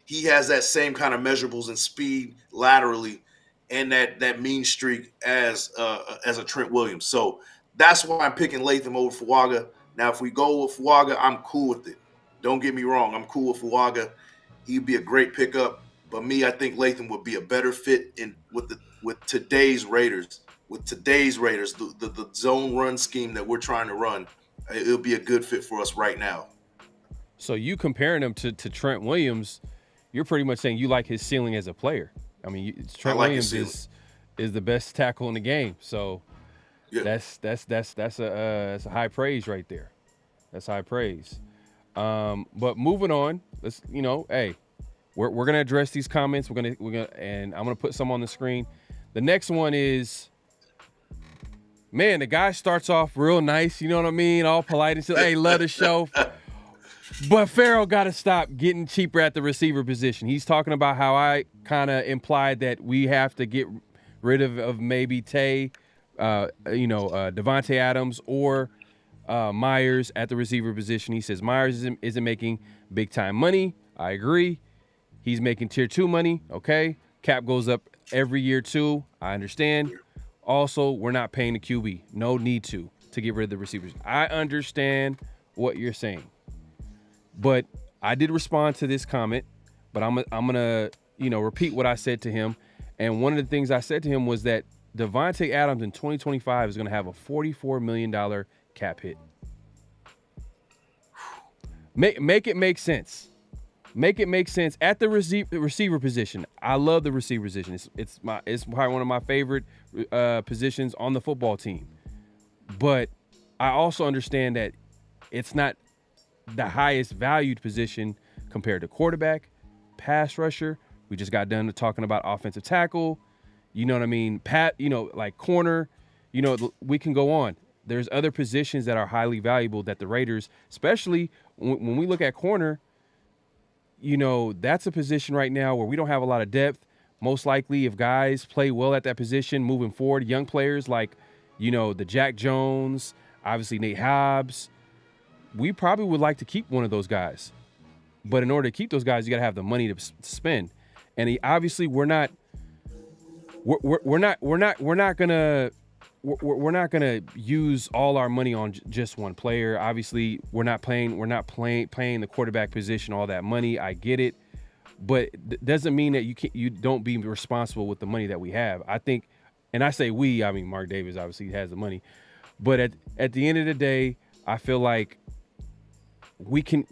[SPEAKER 6] He has that same kind of measurables and speed laterally, and that mean streak as a Trent Williams. So that's why I'm picking Latham over Fuaga. Now, if we go with Fuaga, I'm cool with it. Don't get me wrong, I'm cool with Fuaga. He'd be a great pickup. But me, I think Latham would be a better fit with today's Raiders. With today's Raiders, the zone run scheme that we're trying to run, it'll be a good fit for us right now.
[SPEAKER 5] So you comparing him to Trent Williams, you're pretty much saying you like his ceiling as a player. I mean, Trent Williams is the best tackle in the game. So yeah. That's a high praise right there. That's high praise. But moving on, let's we're gonna address these comments. We're gonna and I'm gonna put some on the screen. The next one is, man, the guy starts off real nice, you know what I mean, all polite and says, "Hey, love the show." But Pharaoh got to stop getting cheaper at the receiver position. He's talking about how I kind of implied that we have to get rid of maybe Tay, Devontae Adams or Myers at the receiver position. He says Myers isn't making big time money. I agree. He's making tier 2 money. Okay. Cap goes up every year too. I understand. Also, we're not paying the QB. No need to get rid of the receivers. I understand what you're saying. But I did respond to this comment, but I'm gonna repeat what I said to him. And one of the things I said to him was that Devontae Adams in 2025 is going to have a $44 million cap hit. Make it make sense. Make it make sense at the receiver position. I love the receiver position. It's probably one of my favorite positions on the football team. But I also understand that it's not the highest valued position compared to quarterback, pass rusher. We just got done talking about offensive tackle. You know what I mean? Like corner. We can go on. There's other positions that are highly valuable that the Raiders, especially when we look at corner, that's a position right now where we don't have a lot of depth. Most likely, if guys play well at that position moving forward, young players like, the Jack Jones, obviously Nate Hobbs. We probably would like to keep one of those guys, but in order to keep those guys, you got to have the money to spend. And obviously, we're not gonna use all our money on just one player. Obviously, we're not paying the quarterback position all that money. I get it, but doesn't mean that you don't be responsible with the money that we have. I think, and I say we, I mean Mark Davis obviously has the money, but at the end of the day, I feel like we can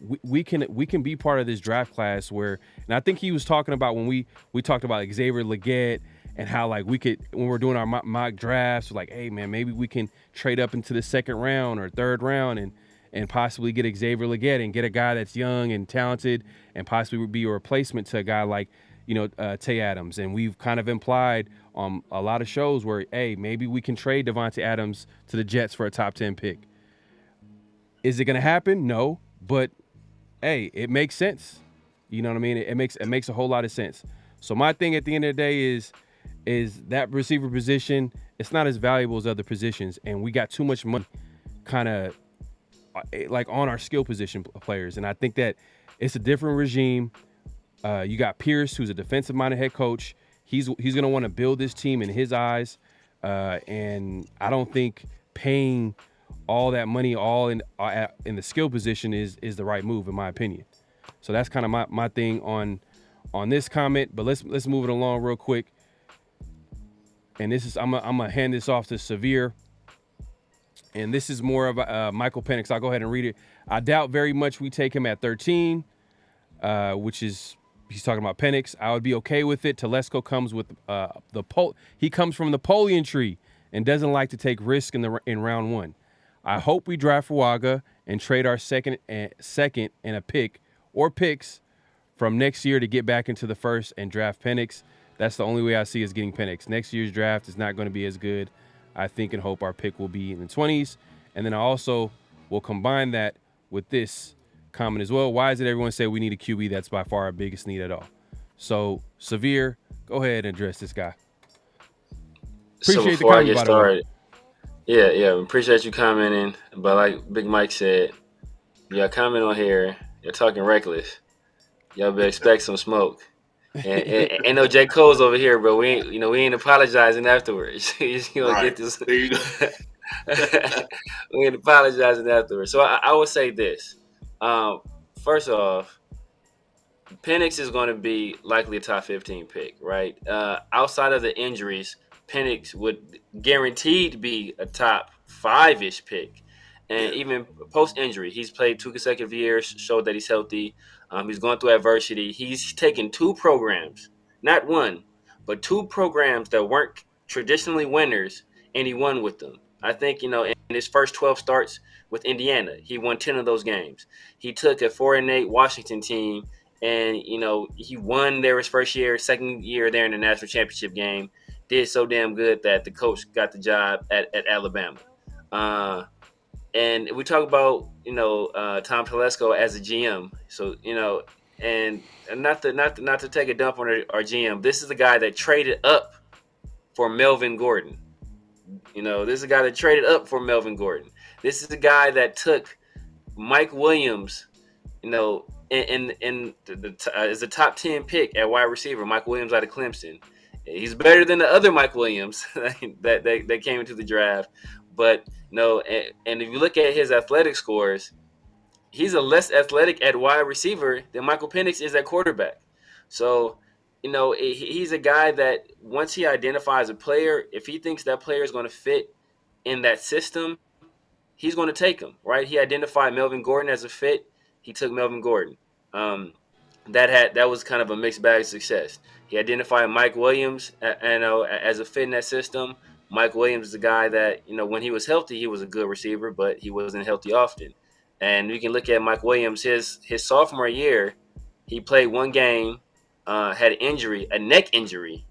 [SPEAKER 5] be part of this draft class where, and I think he was talking about when we talked about Xavier Legette and how like we could, when we're doing our mock drafts, like, hey man, maybe we can trade up into the second round or third round and possibly get Xavier Legette and get a guy that's young and talented and possibly be a replacement to a guy like, Tay Adams. And we've kind of implied on a lot of shows where, hey, maybe we can trade Devontae Adams to the Jets for a top 10 pick. Is it going to happen? No, but hey, it makes sense. You know what I mean? It makes a whole lot of sense. So my thing at the end of the day is that receiver position, it's not as valuable as other positions, and we got too much money kind of like on our skill position players. And I think that it's a different regime. You got Pierce, who's a defensive-minded head coach. He's going to want to build this team in his eyes, and I don't think paying all that money all in the skill position is the right move, in my opinion. So that's kind of my thing on this comment. But let's move it along real quick. And this is I'm gonna hand this off to Severe. And this is more of Michael Penix. I'll go ahead and read it. I doubt very much we take him at 13, which is he's talking about Penix. I would be okay with it. Telesco comes with he comes from the Napoleon tree and doesn't like to take risk in round 1. I hope we draft Fuaga and trade our second and a pick or picks from next year to get back into the first and draft Penix. That's the only way I see us getting Penix. Next year's draft is not going to be as good. I think and hope our pick will be in the 20s. And then I also will combine that with this comment as well. Why is it everyone say we need a QB? That's by far our biggest need at all. So, Severe, go ahead and address this guy. Appreciate the comment, by the way.
[SPEAKER 7] Yeah, appreciate you commenting. But like Big Mike said, y'all comment on here, you're talking reckless. Y'all better expect some smoke. And ain't no J. Cole's over here, bro. We ain't apologizing afterwards. You gonna get this.
[SPEAKER 6] There you go.
[SPEAKER 7] We ain't apologizing afterwards. So I would say this. First off, Penix is going to be likely a top 15 pick, right? Outside of the injuries, Penix would guaranteed be a top 5-ish pick. And even post-injury, he's played 2 consecutive years, showed that he's healthy. He's going through adversity. He's taken 2 programs, not one, but 2 programs that weren't traditionally winners, and he won with them. I think, in his first 12 starts with Indiana, he won 10 of those games. He took a 4-8 Washington team, and, he won there his first year, second year there in the national championship game. Did so damn good that the coach got the job at Alabama. And we talk about, Tom Telesco as a GM. So, and not to take a dump on our GM. This is the guy that traded up for Melvin Gordon. This is a guy that traded up for Melvin Gordon. This is the guy that took Mike Williams, as a top 10 pick at wide receiver. Mike Williams out of Clemson. He's better than the other Mike Williams that came into the draft. But and if you look at his athletic scores, he's a less athletic at wide receiver than Michael Penix is at quarterback. So, he's a guy that once he identifies a player, if he thinks that player is going to fit in that system, he's going to take him, right? He identified Melvin Gordon as a fit. He took Melvin Gordon. That was kind of a mixed bag of success. He identified Mike Williams as a fit in that system. Mike Williams is a guy that, when he was healthy, he was a good receiver, but he wasn't healthy often. And you can look at Mike Williams, his sophomore year, he played 1 game, had an injury, a neck injury,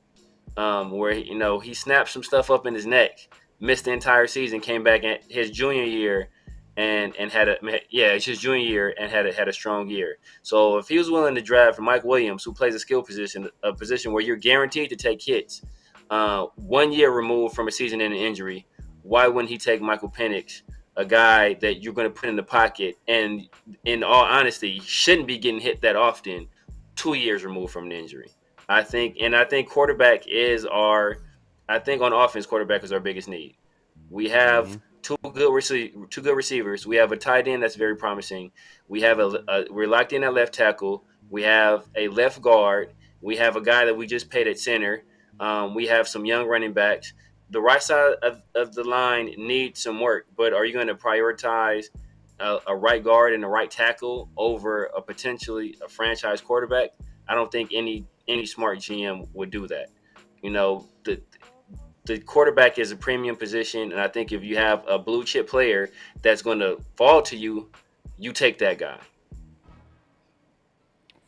[SPEAKER 7] where, he snapped some stuff up in his neck, missed the entire season, came back at his junior year and had a strong year. So if he was willing to draft Mike Williams, who plays a skill position, a position where you're guaranteed to take hits, 1 year removed from a season-ending injury, why wouldn't he take Michael Penix a guy that you're going to put in the pocket, and in all honesty, shouldn't be getting hit that often. 2 years removed from an injury, I think quarterback is our. I think on offense, quarterback is our biggest need. We have two good receivers. We have a tight end that's very promising. We have we're locked in at left tackle. We have a left guard. We have a guy that we just paid at center. We have some young running backs. The right side of the line needs some work, but are you going to prioritize a right guard and a right tackle over a potentially a franchise quarterback? I don't think any smart GM would do that. You know, the quarterback is a premium position, and I think if you have a blue chip player that's going to fall to you, you take that guy.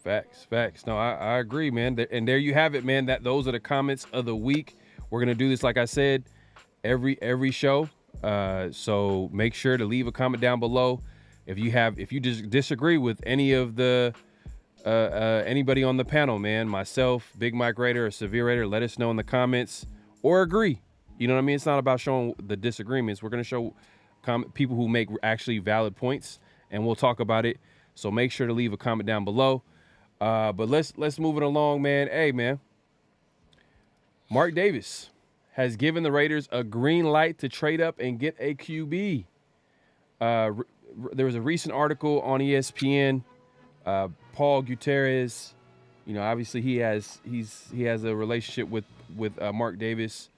[SPEAKER 5] Facts. No, I agree, man. And there you have it, man. Those are the comments of the week. We're gonna do this, like I said, every show. So make sure to leave a comment down below if you disagree with any of the anybody on the panel, man. Myself, Big Mike Raider, or Severe Raider. Let us know in the comments, or agree. You know what I mean? It's not about showing the disagreements. We're gonna show people who make actually valid points, and we'll talk about it. So make sure to leave a comment down below. But let's move it along, man. Hey, man. Mark Davis has given the Raiders a green light to trade up and get a QB. There was a recent article on ESPN. Paul Gutierrez, you know, obviously he has a relationship with Mark Davis,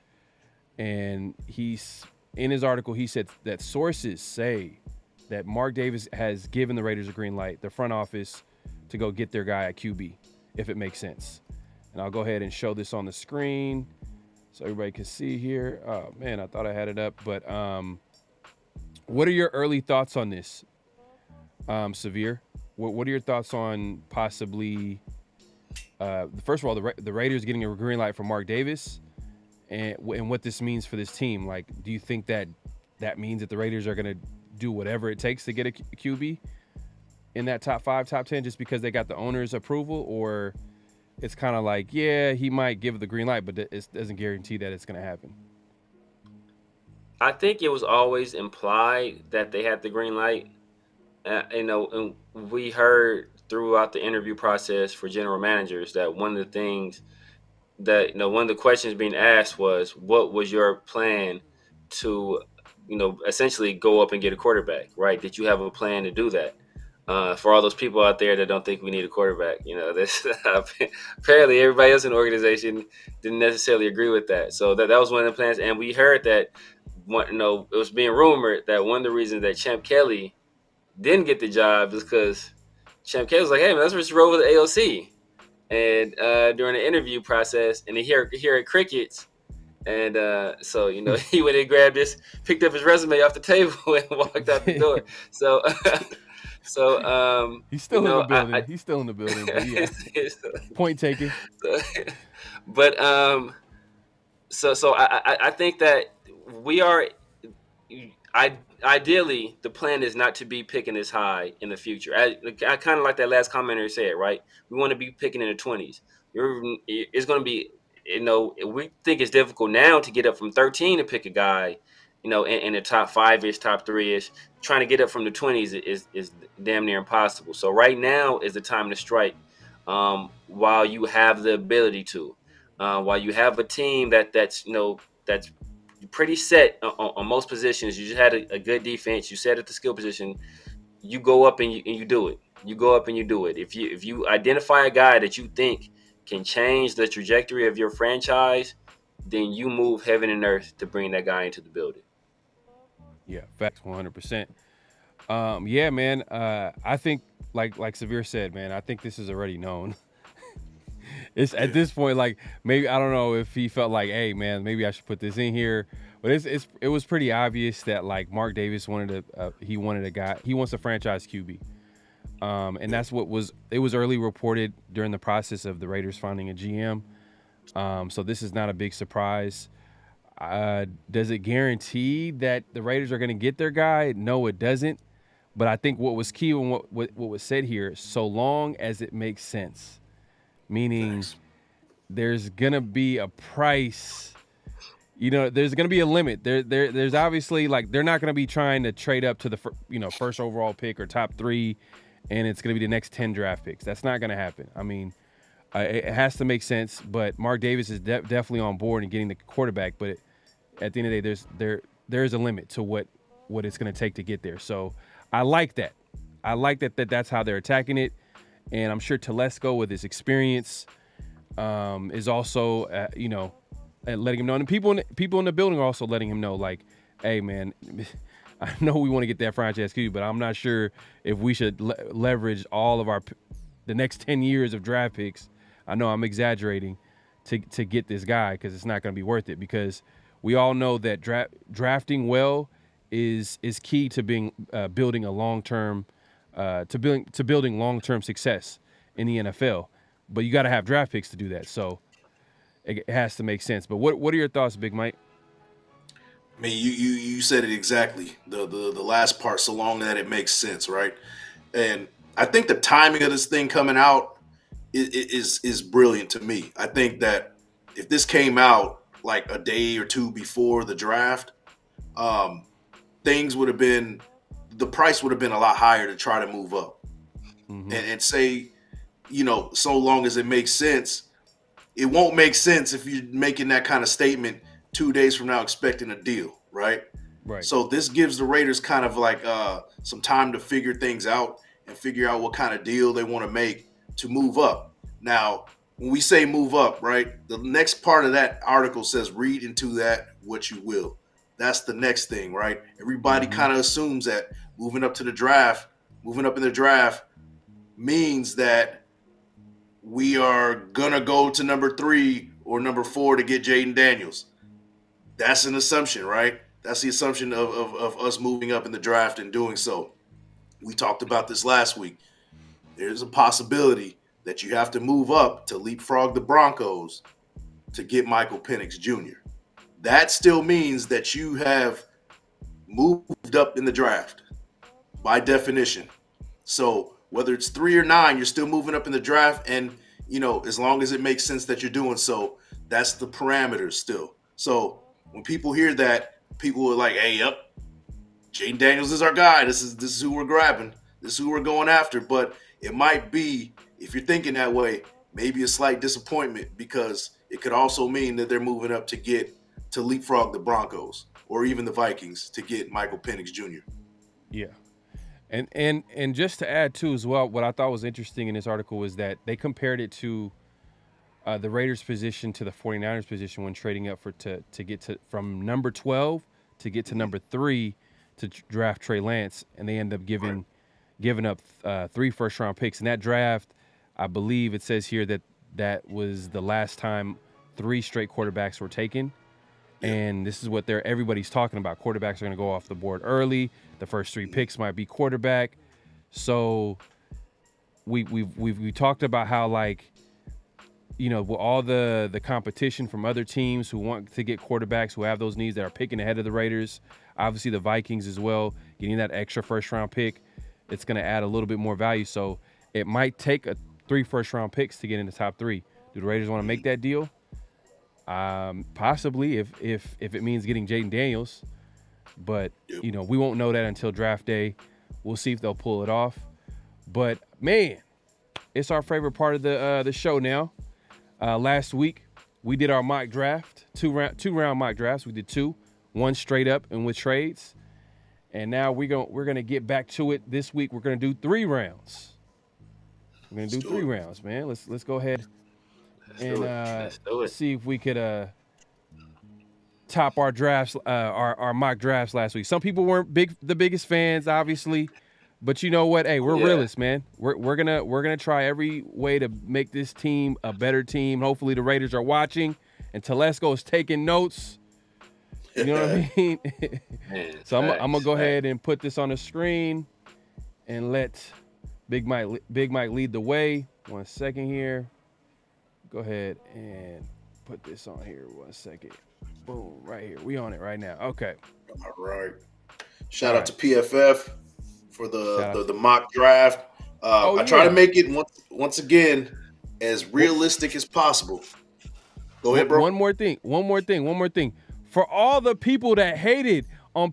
[SPEAKER 5] and he's in his article. He said that sources say that Mark Davis has given the Raiders a green light, the front office, to go get their guy at QB, if it makes sense. And I'll go ahead and show this on the screen so everybody can see here. Oh, man, I thought I had it up. But what are your early thoughts on this, Severe? What are your thoughts on possibly, first of all, the Raiders getting a green light from Mark Davis, and what this means for this team? Like, do you think that means that the Raiders are going to do whatever it takes to get a QB in that top 5, top 10, just because they got the owner's approval? Or it's kind of like, yeah, he might give the green light, but it doesn't guarantee that it's going to happen?
[SPEAKER 7] I think it was always implied that they had the green light. You know, and we heard throughout the interview process for general managers that one of the things that, you know, one of the questions being asked was, what was your plan to, you know, essentially go up and get a quarterback, right? Did you have a plan to do that? For all those people out there that don't think we need a quarterback, you know, this apparently everybody else in the organization didn't necessarily agree with that. So that was one of the plans. And we heard that, you know, it was being rumored that one of the reasons that Champ Kelly didn't get the job is because Champ Kelly was like, hey, man, let's just roll with the AOC. And during the interview process, and he heard crickets. And so, you know, he went and grabbed this, picked up his resume off the table and walked out the door. So
[SPEAKER 5] he's still in the building. He's still in the building. But yeah. Point taken.
[SPEAKER 7] But so I think that we are. Ideally, the plan is not to be picking this high in the future. I kind of like that last commenter said, right? We want to be picking in the 20s. It's going to be, you know, we think it's difficult now to get up from 13 to pick a guy, you know, in the top 5-ish, top 3-ish. Trying to get up from the 20s is damn near impossible. So right now is the time to strike while you have the ability to, while you have a team that's pretty set on most positions. You just had a good defense. You set at the skill position. You go up and you do it. You go up and you do it. If you identify a guy that you think can change the trajectory of your franchise, then you move heaven and earth to bring that guy into the building.
[SPEAKER 5] Yeah, facts, 100%. Yeah, man. I think, like Severe said, man, I think this is already known. It's at this point, like, maybe, I don't know if he felt like, hey, man, maybe I should put this in here. But it was pretty obvious that, like, Mark Davis wanted a guy. He wants a franchise QB. And that's it was early reported during the process of the Raiders finding a GM. So this is not a big surprise. Does it guarantee that the Raiders are going to get their guy? No, it doesn't. But I think what was key and what was said here, so long as it makes sense. Meaning there's going to be a price you know, there's going to be a limit. There's obviously, like, they're not going to be trying to trade up to the first overall pick or top 3, and it's going to be the next 10 draft picks. That's not going to happen. I mean, it has to make sense. But Mark Davis is definitely on board and getting the quarterback. But at the end of the day, there's a limit to what it's going to take to get there. So I like that. I like that's how they're attacking it, and I'm sure Telesco with his experience is also letting him know, and people in the building are also letting him know, like, hey man, I know we want to get that franchise QB, but I'm not sure if we should leverage all of the next 10 years of draft picks. I know I'm exaggerating to get this guy, because it's not going to be worth it, because we all know that drafting well is key to building a long-term building long-term success in the NFL. But you got to have draft picks to do that. So it has to make sense. But what are your thoughts, Big Mike?
[SPEAKER 6] I mean, you said it exactly. The last part, so long that it makes sense, right? And I think the timing of this thing coming out is brilliant to me. I think that if this came out like a day or two before the draft, things would have been, the price would have been a lot higher to try to move up. Mm-hmm. And say, so long as it makes sense. It won't make sense if you're making that kind of statement 2 days from now expecting a deal, right?
[SPEAKER 5] Right.
[SPEAKER 6] So this gives the Raiders kind of like some time to figure things out and figure out what kind of deal they want to make to move up. Now, when we say move up, right, the next part of that article says read into that what you will. That's the next thing, right? Everybody kind of assumes that moving up in the draft means that we are going to go to number 3 or number 4 to get Jaden Daniels. That's an assumption, right? That's the assumption of us moving up in the draft and doing so. We talked about this last week. There's a possibility that you have to move up to leapfrog the Broncos to get Michael Penix Jr. That still means that you have moved up in the draft by definition. So whether it's 3 or 9, you're still moving up in the draft. And, as long as it makes sense that you're doing so, that's the parameters still. So when people hear that, people are like, hey, yep, Jaden Daniels is our guy. This is who we're grabbing. This is who we're going after. But it might be, if you're thinking that way, maybe a slight disappointment, because it could also mean that they're moving up to leapfrog the Broncos or even the Vikings to get Michael Penix Jr.
[SPEAKER 5] Yeah. And just to add too as well, what I thought was interesting in this article was that they compared it to the Raiders' position to the 49ers' position when trading up to get from number 12 to get to number 3 to draft Trey Lance, and they end up giving up 3 first-round picks. In that draft, I believe it says here that was the last time 3 straight quarterbacks were taken. And this is what everybody's talking about. Quarterbacks are going to go off the board early. The first 3 picks might be quarterback. So we talked about how, like, all the competition from other teams who want to get quarterbacks, who have those needs, that are picking ahead of the Raiders. Obviously the Vikings as well, getting that extra first-round pick. It's going to add a little bit more value. So it might take 3 first-round picks to get in the top 3. Do the Raiders want to make that deal? Possibly, if it means getting Jaden Daniels, but we won't know that until draft day. We'll see if they'll pull it off. But man, it's our favorite part of the show now. Last week we did our mock draft, two round mock drafts. We did 2, 1 straight up and with trades, and now we're gonna get back to it this week. We're gonna do 3 rounds. We're gonna do 3 rounds, man. Let's go ahead. Let's see if we could top our drafts, our mock drafts last week. Some people weren't the biggest fans, obviously, but you know what? Hey, we're realists, man. We're gonna try every way to make this team a better team. Hopefully, the Raiders are watching and Telesco is taking notes. You know what I mean? So I'm gonna go ahead and put this on the screen and let Big Mike lead the way. 1 second here. Go ahead and put this on here. 1 second. Boom, right here. We on it right now. Okay.
[SPEAKER 6] All right. Shout out to PFF for the mock draft. I try to make it once again as realistic as possible. Go ahead, bro.
[SPEAKER 5] One more thing. for all the people that hated on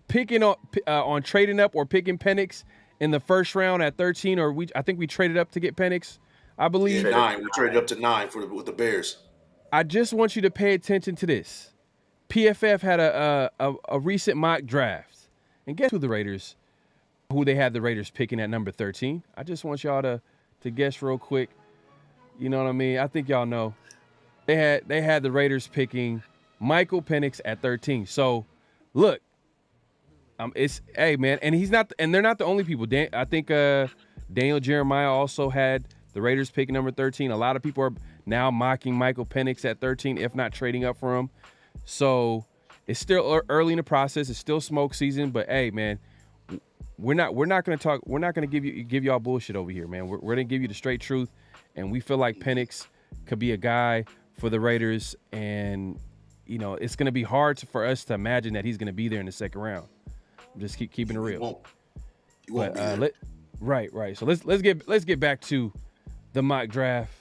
[SPEAKER 5] on trading up or picking Penix in the first round at 13, or I think we traded up to get Penix, I believe.
[SPEAKER 6] Yeah, 9. We traded up to 9 with the Bears.
[SPEAKER 5] I just want you to pay attention to this. PFF had a recent mock draft, and guess who they had the Raiders picking at number 13? I just want y'all to guess real quick. You know what I mean? I think y'all know. They had the Raiders picking Michael Penix at 13. So, look, hey man, and they're not the only people. I think Daniel Jeremiah also had the Raiders picking number 13. A lot of people are now mocking Michael Penix at 13, if not trading up for him. So it's still early in the process. It's still smoke season, but hey man, we're not going to give y'all bullshit over here, man. We're going to give you the straight truth, and we feel like Penix could be a guy for the Raiders, and you know it's going to be hard for us to imagine that he's going to be there in the second round. Just keeping it real.
[SPEAKER 6] You won't be there.
[SPEAKER 5] Right. So let's get back to the mock draft.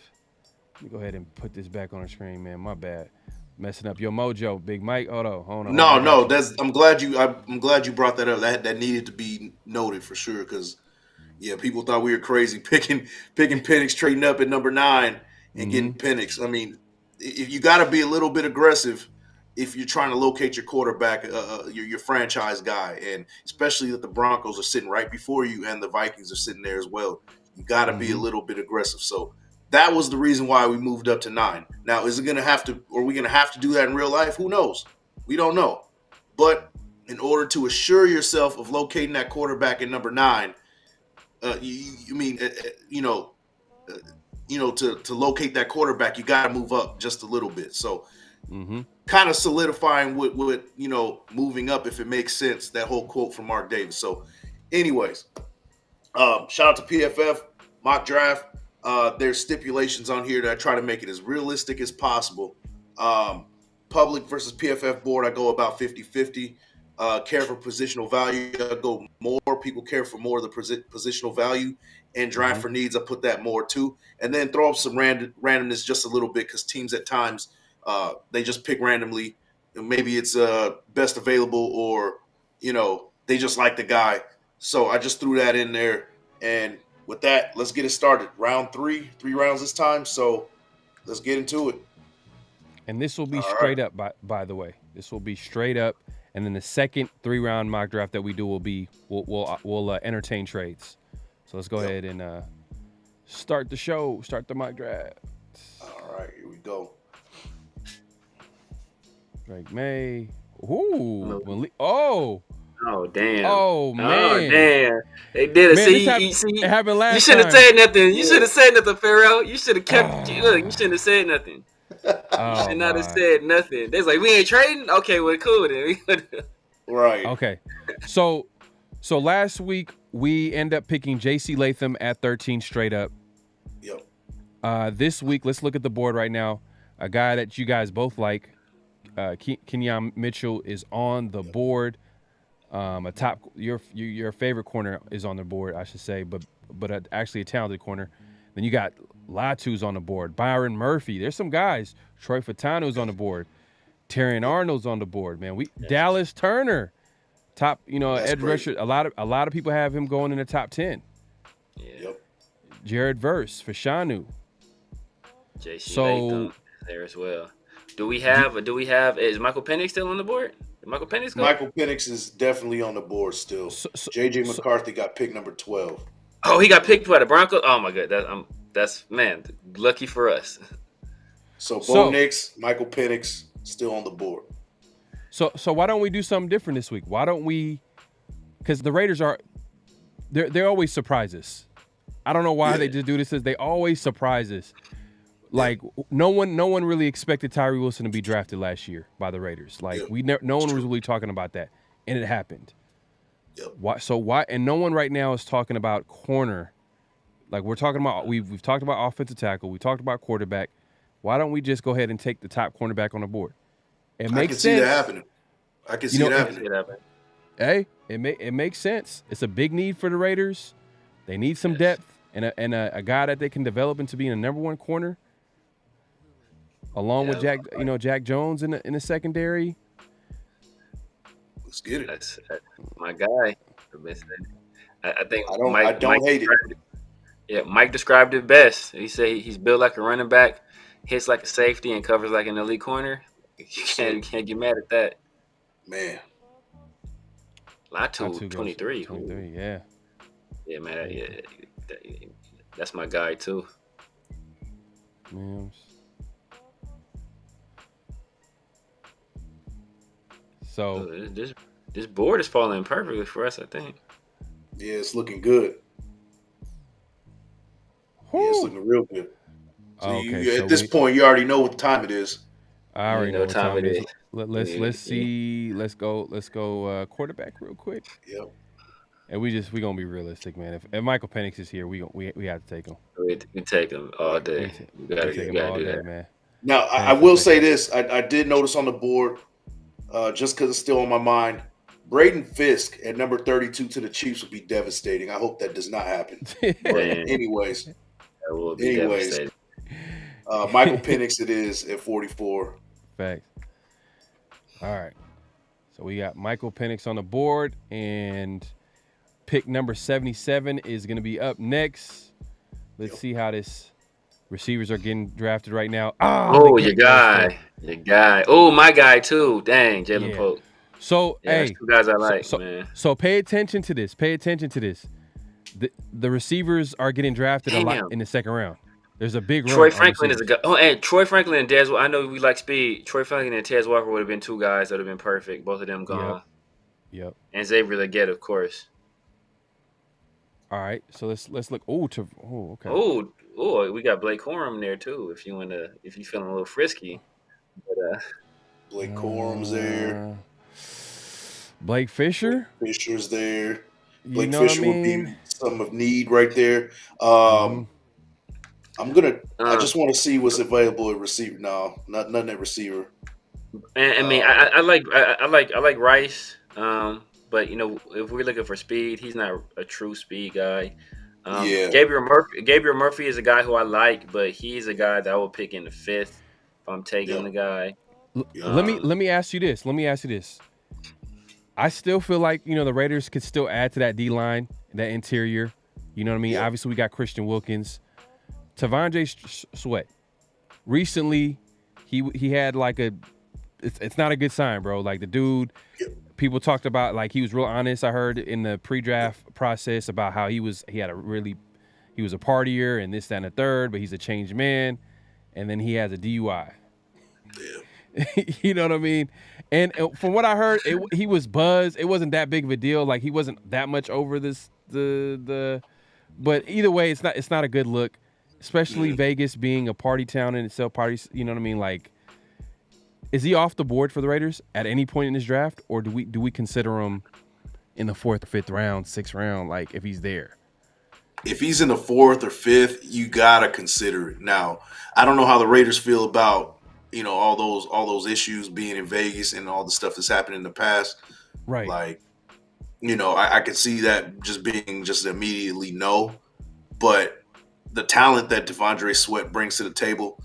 [SPEAKER 5] Let me go ahead and put this back on the screen, man. My bad. Messing up your mojo, Big Mike. Hold on.
[SPEAKER 6] No. I'm glad you brought that up. That needed to be noted for sure, because people thought we were crazy picking Penix, trading up at number 9 and getting Penix. I mean, if you got to be a little bit aggressive if you're trying to locate your quarterback, your franchise guy, and especially that the Broncos are sitting right before you and the Vikings are sitting there as well. You got to be a little bit aggressive. So that was the reason why we moved up to 9. Now, are we going to have to do that in real life? Who knows? We don't know. But in order to assure yourself of locating that quarterback at number 9, to locate that quarterback, you got to move up just a little bit. So kind of solidifying with moving up, if it makes sense, that whole quote from Mark Davis. So anyways, shout out to PFF, mock draft. There's stipulations on here that I try to make it as realistic as possible. Public versus PFF board, I go about 50-50. Care for positional value, I go more. People care for more of the positional value. And draft for needs, I put that more too. And then throw up some randomness just a little bit, because teams at times, they just pick randomly. Maybe it's best available, or, they just like the guy. So I just threw that in there. And with that, let's get it started. Round 3 rounds this time. So let's get into it.
[SPEAKER 5] And this will be straight up, by the way. This will be straight up. And then the second 3-round mock draft that we do will be we'll entertain trades. So let's go ahead and start the show. Start the mock draft.
[SPEAKER 6] All right, here we go.
[SPEAKER 5] Drake May. Ooh.
[SPEAKER 7] Oh damn!
[SPEAKER 5] Oh man!
[SPEAKER 7] Oh damn! They did it.
[SPEAKER 5] Man, it happened last time.
[SPEAKER 7] You shouldn't have said nothing. You should have said nothing, Pharaoh. You should have kept. Look, you shouldn't have said nothing. You should not have said nothing. They're like, we ain't trading. Okay, well, cool then.
[SPEAKER 6] Right.
[SPEAKER 5] Okay. So last week we end up picking J.C. Latham at 13 straight up.
[SPEAKER 6] Yep.
[SPEAKER 5] This week, let's look at the board right now. A guy that you guys both like, Kenyon Mitchell, is on the board. Your favorite corner is on the board, I should say, but actually a talented corner. Then you got Latu's on the board, Byron Murphy. There's some guys. Troy Fatano's on the board. Terrion Arnold's on the board. Man, Dallas Turner, top. Edge rusher. A lot of people have him going in the top 10.
[SPEAKER 7] Yeah.
[SPEAKER 6] Yep.
[SPEAKER 5] Jared Verse, Fashanu.
[SPEAKER 7] J.C. Latham there as well. Do we have? Is Michael Penix still on the board? Michael Penix
[SPEAKER 6] is definitely on the board still. J.J. McCarthy got pick number 12.
[SPEAKER 7] Oh, he got picked by the Broncos. Oh my God, that's man, lucky for us.
[SPEAKER 6] So Bo Nix, Michael Penix still on the board.
[SPEAKER 5] So why don't we do something different this week? Why don't we? Because the Raiders they always surprise us. I don't know why they just do this. They always surprise us. Like no one really expected Tyree Wilson to be drafted last year by the Raiders. Like no one was really talking about that, and it happened.
[SPEAKER 6] Yep.
[SPEAKER 5] Why? And no one right now is talking about corner. Like we're talking about, we've talked about offensive tackle. We talked about quarterback. Why don't we just go ahead and take the top cornerback on the board? It makes sense.
[SPEAKER 6] See that happening. I can see it happening.
[SPEAKER 5] Hey, it makes sense. It's a big need for the Raiders. They need some depth and a guy that they can develop into being a number 1 corner, along with Jack Jones in the secondary.
[SPEAKER 6] Let's get it.
[SPEAKER 7] That's my guy. I think
[SPEAKER 6] I don't hate it.
[SPEAKER 7] Yeah, Mike described it best. He said he's built like a running back, hits like a safety, and covers like an elite corner. You can't get mad at that.
[SPEAKER 6] Man.
[SPEAKER 7] Latu 23.
[SPEAKER 5] 23, yeah.
[SPEAKER 7] Yeah, man. That's my guy too.
[SPEAKER 5] Man. So
[SPEAKER 7] this board is falling perfectly for us, I think.
[SPEAKER 6] Yeah, it's looking good. Yeah, it's looking real good. So
[SPEAKER 5] okay,
[SPEAKER 6] at this point, you already know what time it is.
[SPEAKER 5] I already know what time it is. Let's see. Let's go quarterback real quick.
[SPEAKER 6] Yep.
[SPEAKER 5] And we gonna be realistic, man. If Michael Penix is here, we have to take him.
[SPEAKER 7] We take him all day. We gotta
[SPEAKER 5] take him all
[SPEAKER 7] do
[SPEAKER 5] day,
[SPEAKER 7] that,
[SPEAKER 5] man.
[SPEAKER 6] Now I will say this: I did notice on the board, just because it's still on my mind, Braden Fisk at number 32 to the Chiefs would be devastating. I hope that does not happen. But anyways,
[SPEAKER 7] that will be devastating.
[SPEAKER 6] Michael Penix it is at 44.
[SPEAKER 5] Facts. All right. So we got Michael Penix on the board, and pick number 77 is going to be up next. Let's see how this receivers are getting drafted right now.
[SPEAKER 7] Your guy. Oh, my guy too. Dang, Jalen Pope.
[SPEAKER 5] So, hey,
[SPEAKER 7] two guys I like, man.
[SPEAKER 5] So pay attention to this. The receivers are getting drafted a lot in the second round. There's a big
[SPEAKER 7] Troy Franklin is a guy. Oh, and Troy Franklin and Dez. I know we like speed. Troy Franklin and Tez Walker would have been two guys that would have been perfect. Both of them gone.
[SPEAKER 5] Yep.
[SPEAKER 7] And Xavier Legette, of course.
[SPEAKER 5] All right. So let's look. Okay.
[SPEAKER 7] Oh, we got Blake Corum there too. If you feeling a little frisky. But,
[SPEAKER 6] Blake Corum's there.
[SPEAKER 5] Blake Fisher.
[SPEAKER 6] Fisher's there.
[SPEAKER 5] Blake
[SPEAKER 6] Fisher would be some of need right there. I just want to see what's available at receiver. No, nothing at receiver.
[SPEAKER 7] And I mean, I like Rice. But if we're looking for speed, he's not a true speed guy. Gabriel Murphy is a guy who I like, but he's a guy that I will pick in the 5th if I'm taking the guy.
[SPEAKER 5] Let me ask you this. I still feel like the Raiders could still add to that D line, that interior. You know what I mean? Obviously, we got Christian Wilkins. T'Vondre Sweat. Recently, he had like it's not a good sign, bro. Like the dude, people talked about like he was real honest. I heard in the pre-draft process about how he was a partier and this, that, and the third, but he's a changed man. And then he has a DUI. Yeah. You know what I mean? And from what I heard, he was buzzed. It wasn't that big of a deal. Like he wasn't that much over this but either way, it's not a good look. Especially Vegas being a party town in itself, parties, you know what I mean? Like, is he off the board for the Raiders at any point in this draft, or do we consider him in the 4th or 5th round, 6th round, like if he's there?
[SPEAKER 6] If he's in the 4th or 5th, you gotta consider it. Now, I don't know how the Raiders feel about all those issues being in Vegas and all the stuff that's happened in the past.
[SPEAKER 5] Right.
[SPEAKER 6] Like, I could see that just being just immediately no, but the talent that T'Vondre Sweat brings to the table,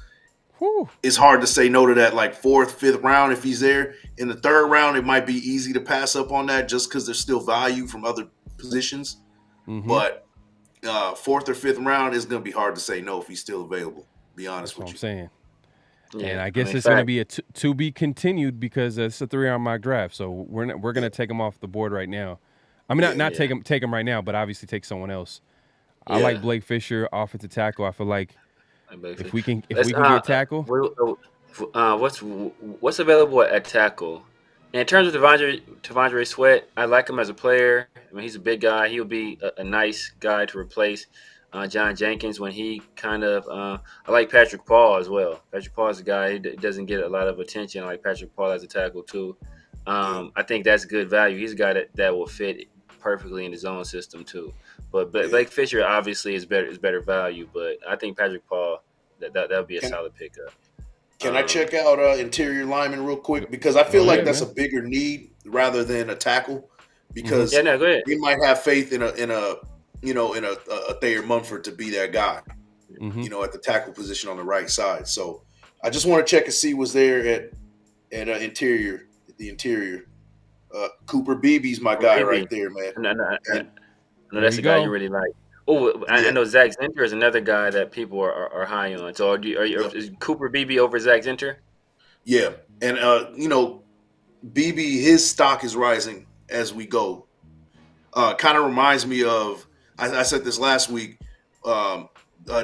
[SPEAKER 6] it's hard to say no to that. Like 4th, 5th round, if he's there. In the 3rd round, it might be easy to pass up on that just because there's still value from other positions. Mm-hmm. But 4th or 5th round is going to be hard to say no if he's still available. Be honest with you.
[SPEAKER 5] That's what I'm saying. Yeah, and I guess it's going to be a to be continued because it's a 3-round mock draft. So we're going to take him off the board right now. I mean, not take him right now, but obviously take someone else. I like Blake Fisher, offensive tackle. I feel like if we can get tackle.
[SPEAKER 7] What's available at tackle? And in terms of T'Vondre Sweat, I like him as a player. I mean, he's a big guy. He'll be a nice guy to replace John Jenkins when he kind of I like Patrick Paul as well. Patrick Paul is a guy who doesn't get a lot of attention. I like Patrick Paul as a tackle too. I think that's good value. He's a guy that will fit perfectly in his own system too. But Blake Fisher obviously is better value. But I think Patrick Paul that would be a solid pickup.
[SPEAKER 6] Can I check out interior lineman real quick? Because I feel like that's a bigger need rather than a tackle. Because
[SPEAKER 7] go ahead.
[SPEAKER 6] you might have faith in a Thayer Munford to be that guy, at the tackle position on the right side. So I just want to check and see what's there at the interior. Cooper Beebe's my guy right there, man.
[SPEAKER 7] No, that's
[SPEAKER 5] you
[SPEAKER 7] a guy
[SPEAKER 5] go.
[SPEAKER 7] you really like. Oh, I
[SPEAKER 6] Yeah.
[SPEAKER 7] know Zach Zinter is another guy that people are high on. So is Cooper Beebe over Zach Zinter?
[SPEAKER 6] Yeah, and BB, his stock is rising as we go. Kind of reminds me of I said this last week.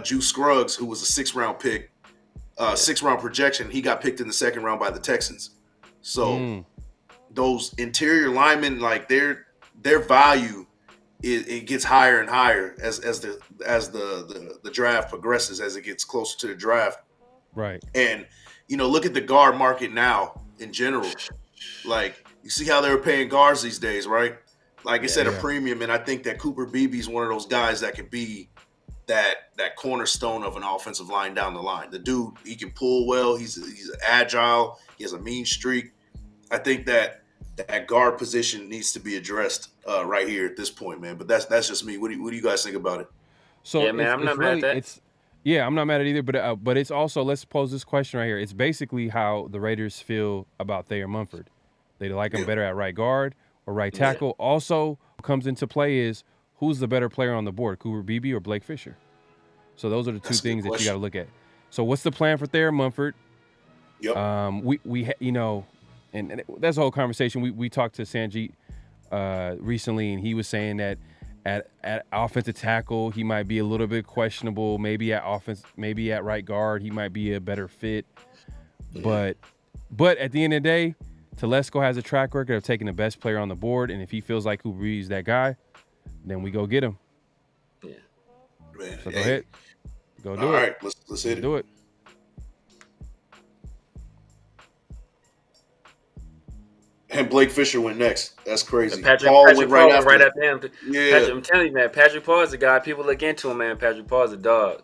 [SPEAKER 6] Juice Scruggs, who was a 6th-round pick, 6th-round projection, he got picked in the 2nd round by the Texans. So those interior linemen, like their value, it gets higher and higher as the draft progresses, as it gets closer to the draft.
[SPEAKER 5] Right.
[SPEAKER 6] And look at the guard market now in general. Like, you see how they're paying guards these days, right? Like, it's at a premium, and I think that Cooper Beebe is one of those guys that could be that cornerstone of an offensive line down the line. The dude, he can pull well. He's agile. He has a mean streak. I think that guard position needs to be addressed right here at this point, man. But that's just me. What do you guys think about it?
[SPEAKER 5] So
[SPEAKER 7] Yeah, man, I'm not mad at that.
[SPEAKER 5] I'm not mad at either. But it's also, let's pose this question right here. It's basically how the Raiders feel about Thayer Munford. They like him better at right guard or right tackle. Yeah. Also, what comes into play is who's the better player on the board, Cooper Beebe or Blake Fisher? So those are the two things that you got to look at. So what's the plan for Thayer Munford?
[SPEAKER 6] Yep.
[SPEAKER 5] And that's the whole conversation. We talked to Sanjeet recently, and he was saying that at offensive tackle he might be a little bit questionable. Maybe at right guard he might be a better fit. Yeah. But at the end of the day, Telesco has a track record of taking the best player on the board, and if he feels like Cooper Beebe is that guy, then we go get him.
[SPEAKER 7] Yeah.
[SPEAKER 6] Man,
[SPEAKER 5] so go ahead. Go do it.
[SPEAKER 6] All right, let's hit it.
[SPEAKER 5] Do it.
[SPEAKER 6] And Blake Fisher went next. That's crazy.
[SPEAKER 7] Patrick
[SPEAKER 6] Paul
[SPEAKER 7] went
[SPEAKER 6] went right after
[SPEAKER 7] him.
[SPEAKER 6] Yeah.
[SPEAKER 7] I'm telling you, man. Patrick Paul is the guy. People look into him, man. Patrick Paul is a dog.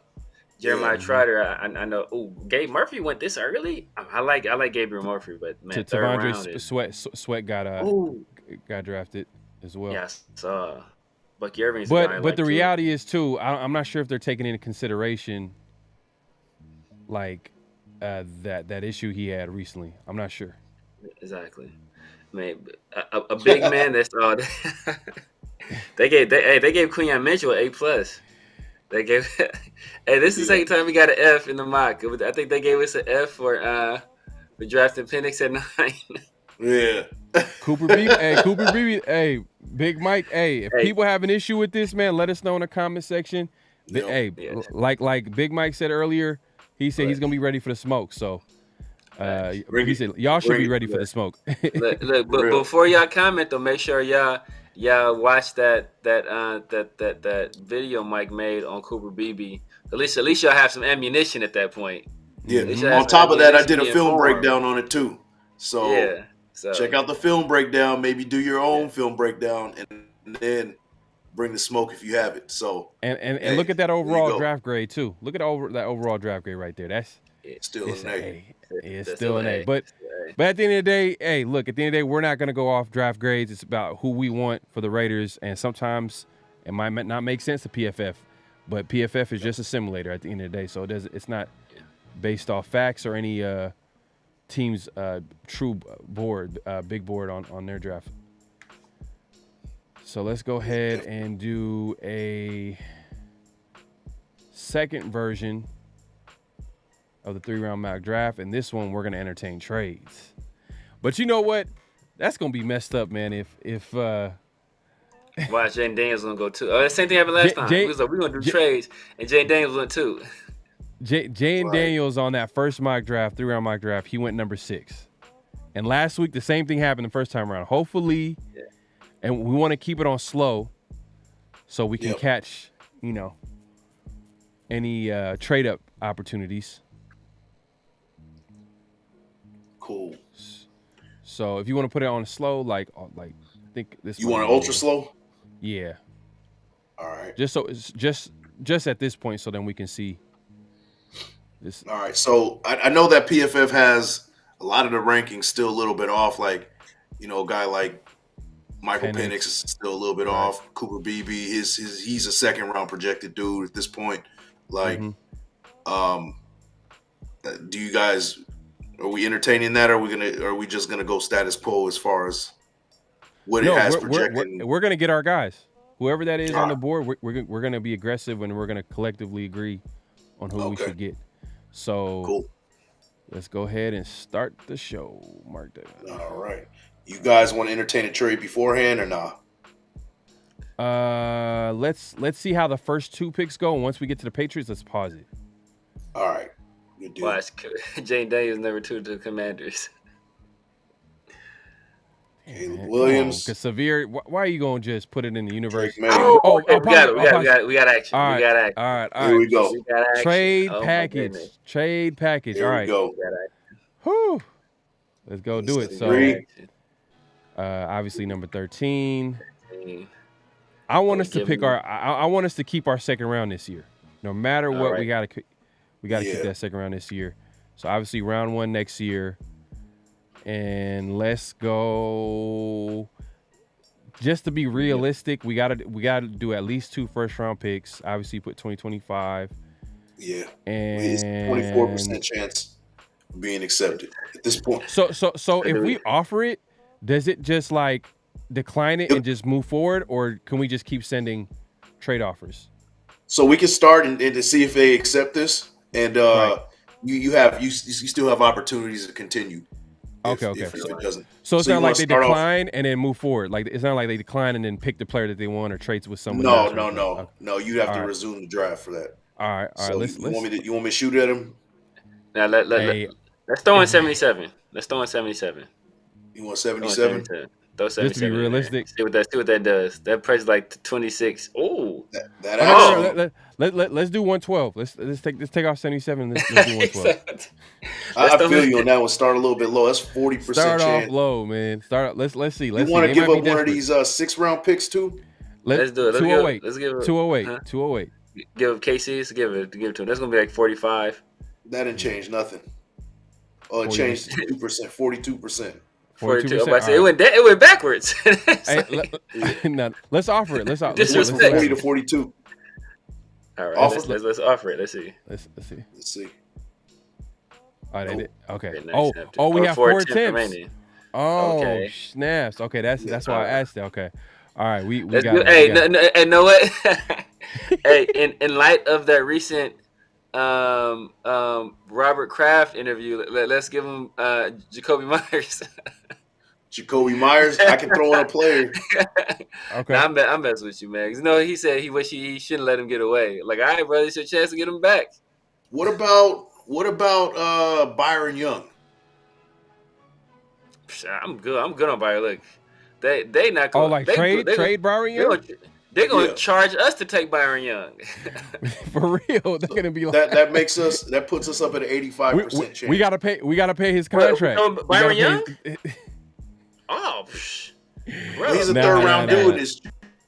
[SPEAKER 7] Jeremiah Trotter, I know. Oh, Gabe Murphy went this early. I like Gabriel Murphy, but man,
[SPEAKER 5] Tavondre Sweat got drafted as well.
[SPEAKER 7] Yes, Bucky Irving's.
[SPEAKER 5] But the reality is too, I'm not sure if they're taking into consideration like that issue he had recently. I'm not sure.
[SPEAKER 7] Exactly. Man, a big man that's they gave Quinyon Mitchell an A+. They gave this is the second time we got an F in the mock. I think they gave us an F for drafting Penix at 9.
[SPEAKER 6] Yeah.
[SPEAKER 5] Cooper Beebe, Big Mike, if people have an issue with this, man, let us know in the comment section. Like Big Mike said earlier, he said he's gonna be ready for the smoke. So he said y'all should be ready for the smoke.
[SPEAKER 7] Look, but before y'all comment though, make sure y'all watch that video Mike made on Cooper Beebe. At least y'all have some ammunition at that point.
[SPEAKER 6] Yeah. On top of that, I did a film breakdown on it too. So check out the film breakdown. Maybe do your own film breakdown, and then bring the smoke if you have it. So
[SPEAKER 5] and look at that overall draft grade too. Look at that overall draft grade right there. That's
[SPEAKER 6] still an A.
[SPEAKER 5] It's still an A. But at the end of the day, at the end of the day, we're not going to go off draft grades. It's about who we want for the Raiders. And sometimes it might not make sense to PFF, but PFF is just a simulator at the end of the day. So it's not based off facts or any team's true board, big board on their draft. So let's go ahead and do a second version of the 3-round mock draft, and this one we're gonna entertain trades. But you know what? That's gonna be messed up, man. If
[SPEAKER 7] Watch, Jaden Daniels gonna go too. The same thing happened last time. We was like, we're gonna do trades, and Jaden Daniels went too.
[SPEAKER 5] Jaden Daniels on that first mock draft, 3-round mock draft, he went number 6. And last week the same thing happened the first time around. Hopefully, and we want to keep it on slow so we can catch, any trade up opportunities.
[SPEAKER 6] Cool.
[SPEAKER 5] So if you want to put it on slow, I think this.
[SPEAKER 6] You want it ultra slow?
[SPEAKER 5] Yeah.
[SPEAKER 6] All right.
[SPEAKER 5] Just so it's just at this point, so then we can see this.
[SPEAKER 6] All right. So I know that PFF has a lot of the rankings still a little bit off. Like, a guy like Michael Penix is still a little bit off. Cooper Beebe, he's a 2nd round projected dude at this point. Like, do you guys? Are we entertaining that? Or are we just gonna go status quo as far as what
[SPEAKER 5] No,
[SPEAKER 6] it has
[SPEAKER 5] we're
[SPEAKER 6] projected.
[SPEAKER 5] we're gonna get our guys. Whoever that is
[SPEAKER 6] All
[SPEAKER 5] on the
[SPEAKER 6] right.
[SPEAKER 5] board, we're gonna be aggressive and we're gonna collectively agree on who we
[SPEAKER 6] Okay.
[SPEAKER 5] should get. So
[SPEAKER 6] Cool.
[SPEAKER 5] let's go ahead and start the show. Mark that.
[SPEAKER 6] All right. You guys want to entertain a trade beforehand or nah?
[SPEAKER 5] Let's see how the first 2 picks go. And once we get to the Patriots, let's pause it.
[SPEAKER 6] All right. Good deal.
[SPEAKER 7] Watch Jane Daniels number 2 to the Commanders.
[SPEAKER 6] Caleb Williams.
[SPEAKER 5] Because Severe, why are you gonna just put it in the universe?
[SPEAKER 6] Drake May.
[SPEAKER 7] Oh, we got action.
[SPEAKER 5] All right,
[SPEAKER 7] We got action.
[SPEAKER 5] All right,
[SPEAKER 6] Here we go.
[SPEAKER 7] We got action.
[SPEAKER 5] Trade
[SPEAKER 7] Oh, my
[SPEAKER 5] package.
[SPEAKER 7] goodness.
[SPEAKER 5] Trade package.
[SPEAKER 6] Here
[SPEAKER 5] All
[SPEAKER 6] we
[SPEAKER 5] right.
[SPEAKER 6] go.
[SPEAKER 7] We got action.
[SPEAKER 5] Whew. Let's go do it. So,
[SPEAKER 6] Agree.
[SPEAKER 5] obviously number 13. I want us to pick our. I want us to keep our second round this year. No matter what,
[SPEAKER 7] right.
[SPEAKER 5] we gotta keep
[SPEAKER 6] Yeah.
[SPEAKER 5] that second round this year. So obviously round 1 next year, and let's go. Just to be realistic, we gotta do at least 2 first-round picks. Obviously, put 2025.
[SPEAKER 6] Yeah.
[SPEAKER 5] And
[SPEAKER 6] It's 24% chance of being accepted at this point.
[SPEAKER 5] So if we offer it, does it just like decline it and just move forward, or can we just keep sending trade offers?
[SPEAKER 6] So we can start and to see if they accept this, and
[SPEAKER 5] Right.
[SPEAKER 6] you still have opportunities to continue.
[SPEAKER 5] Okay.
[SPEAKER 6] If it doesn't.
[SPEAKER 5] So it's
[SPEAKER 6] you
[SPEAKER 5] not
[SPEAKER 6] wanna
[SPEAKER 5] like they
[SPEAKER 6] start off-
[SPEAKER 5] decline and then move forward. Like it's not like they decline and then pick the player that they want or trades with someone else.
[SPEAKER 6] No. You have to
[SPEAKER 5] All right.
[SPEAKER 6] resume the draft for that.
[SPEAKER 5] All right.
[SPEAKER 6] So
[SPEAKER 5] Let's
[SPEAKER 6] you want me to shoot at him?
[SPEAKER 7] Now let's throw in 77. Let's throw in 77.
[SPEAKER 6] You want 77?
[SPEAKER 7] Throw 77.
[SPEAKER 5] Just to be realistic.
[SPEAKER 7] See what that does. That price is like 26. Oh.
[SPEAKER 6] That
[SPEAKER 5] Oh,
[SPEAKER 6] actually,
[SPEAKER 5] let's do 112. Let's take off 77. Let's do 112.
[SPEAKER 6] I feel you on that one. Start a little bit low. That's 40%
[SPEAKER 5] Start off
[SPEAKER 6] chance.
[SPEAKER 5] low, man. Let's see.
[SPEAKER 6] You
[SPEAKER 5] Let's
[SPEAKER 6] want
[SPEAKER 5] see.
[SPEAKER 6] to
[SPEAKER 5] They
[SPEAKER 6] give
[SPEAKER 5] might
[SPEAKER 6] up
[SPEAKER 5] be
[SPEAKER 6] one of
[SPEAKER 5] desperate.
[SPEAKER 6] these 6-round picks too?
[SPEAKER 7] Let's do it.
[SPEAKER 5] 208.
[SPEAKER 7] Let's give it
[SPEAKER 5] 208.
[SPEAKER 7] huh?
[SPEAKER 5] 208.
[SPEAKER 7] Give KC's. Give it to him. That's gonna be like 45.
[SPEAKER 6] That didn't change nothing. Oh, it changed 2%, 42%.
[SPEAKER 7] 42.
[SPEAKER 5] 42%.
[SPEAKER 7] It went backwards.
[SPEAKER 5] Hey, no, let's offer it. Let's offer
[SPEAKER 7] Disrespect.
[SPEAKER 5] it.
[SPEAKER 6] 40 to 42.
[SPEAKER 7] All right,
[SPEAKER 6] Offer.
[SPEAKER 7] let's offer it. Let's see.
[SPEAKER 5] Let's see.
[SPEAKER 6] Let's see.
[SPEAKER 5] Oh, they did. Okay.
[SPEAKER 7] Okay, nice.
[SPEAKER 5] We have 4 attempts.
[SPEAKER 7] remaining.
[SPEAKER 5] Oh,
[SPEAKER 7] Okay.
[SPEAKER 5] snaps. Okay, that's why I asked that. Okay. All right, we
[SPEAKER 7] Let's
[SPEAKER 5] got
[SPEAKER 7] do,
[SPEAKER 5] it.
[SPEAKER 7] hey,
[SPEAKER 5] We got it.
[SPEAKER 7] and know what? Hey, in light of that recent Robert Kraft interview, let's give him Jacoby Myers.
[SPEAKER 6] Jacoby Myers, I can throw in a player.
[SPEAKER 5] Okay.
[SPEAKER 7] Nah, I'm messing with you, man. 'Cause, no, he said he wish he shouldn't let him get away. Like, all right, brother, it's your chance to get him back.
[SPEAKER 6] What about Byron Young?
[SPEAKER 7] I'm good on Byron. Look, they not going.
[SPEAKER 5] Oh, like trade Byron Young?
[SPEAKER 7] They're going to
[SPEAKER 6] Yeah.
[SPEAKER 7] charge us to take Byron Young.
[SPEAKER 5] For real, they're gonna be like
[SPEAKER 6] that puts us up at an 85% chance.
[SPEAKER 5] we gotta pay his contract.
[SPEAKER 7] What, Byron
[SPEAKER 5] We gotta pay
[SPEAKER 7] Young? Oh,
[SPEAKER 6] Well, he's a
[SPEAKER 5] Nah,
[SPEAKER 6] third round
[SPEAKER 5] nah.
[SPEAKER 6] dude. It's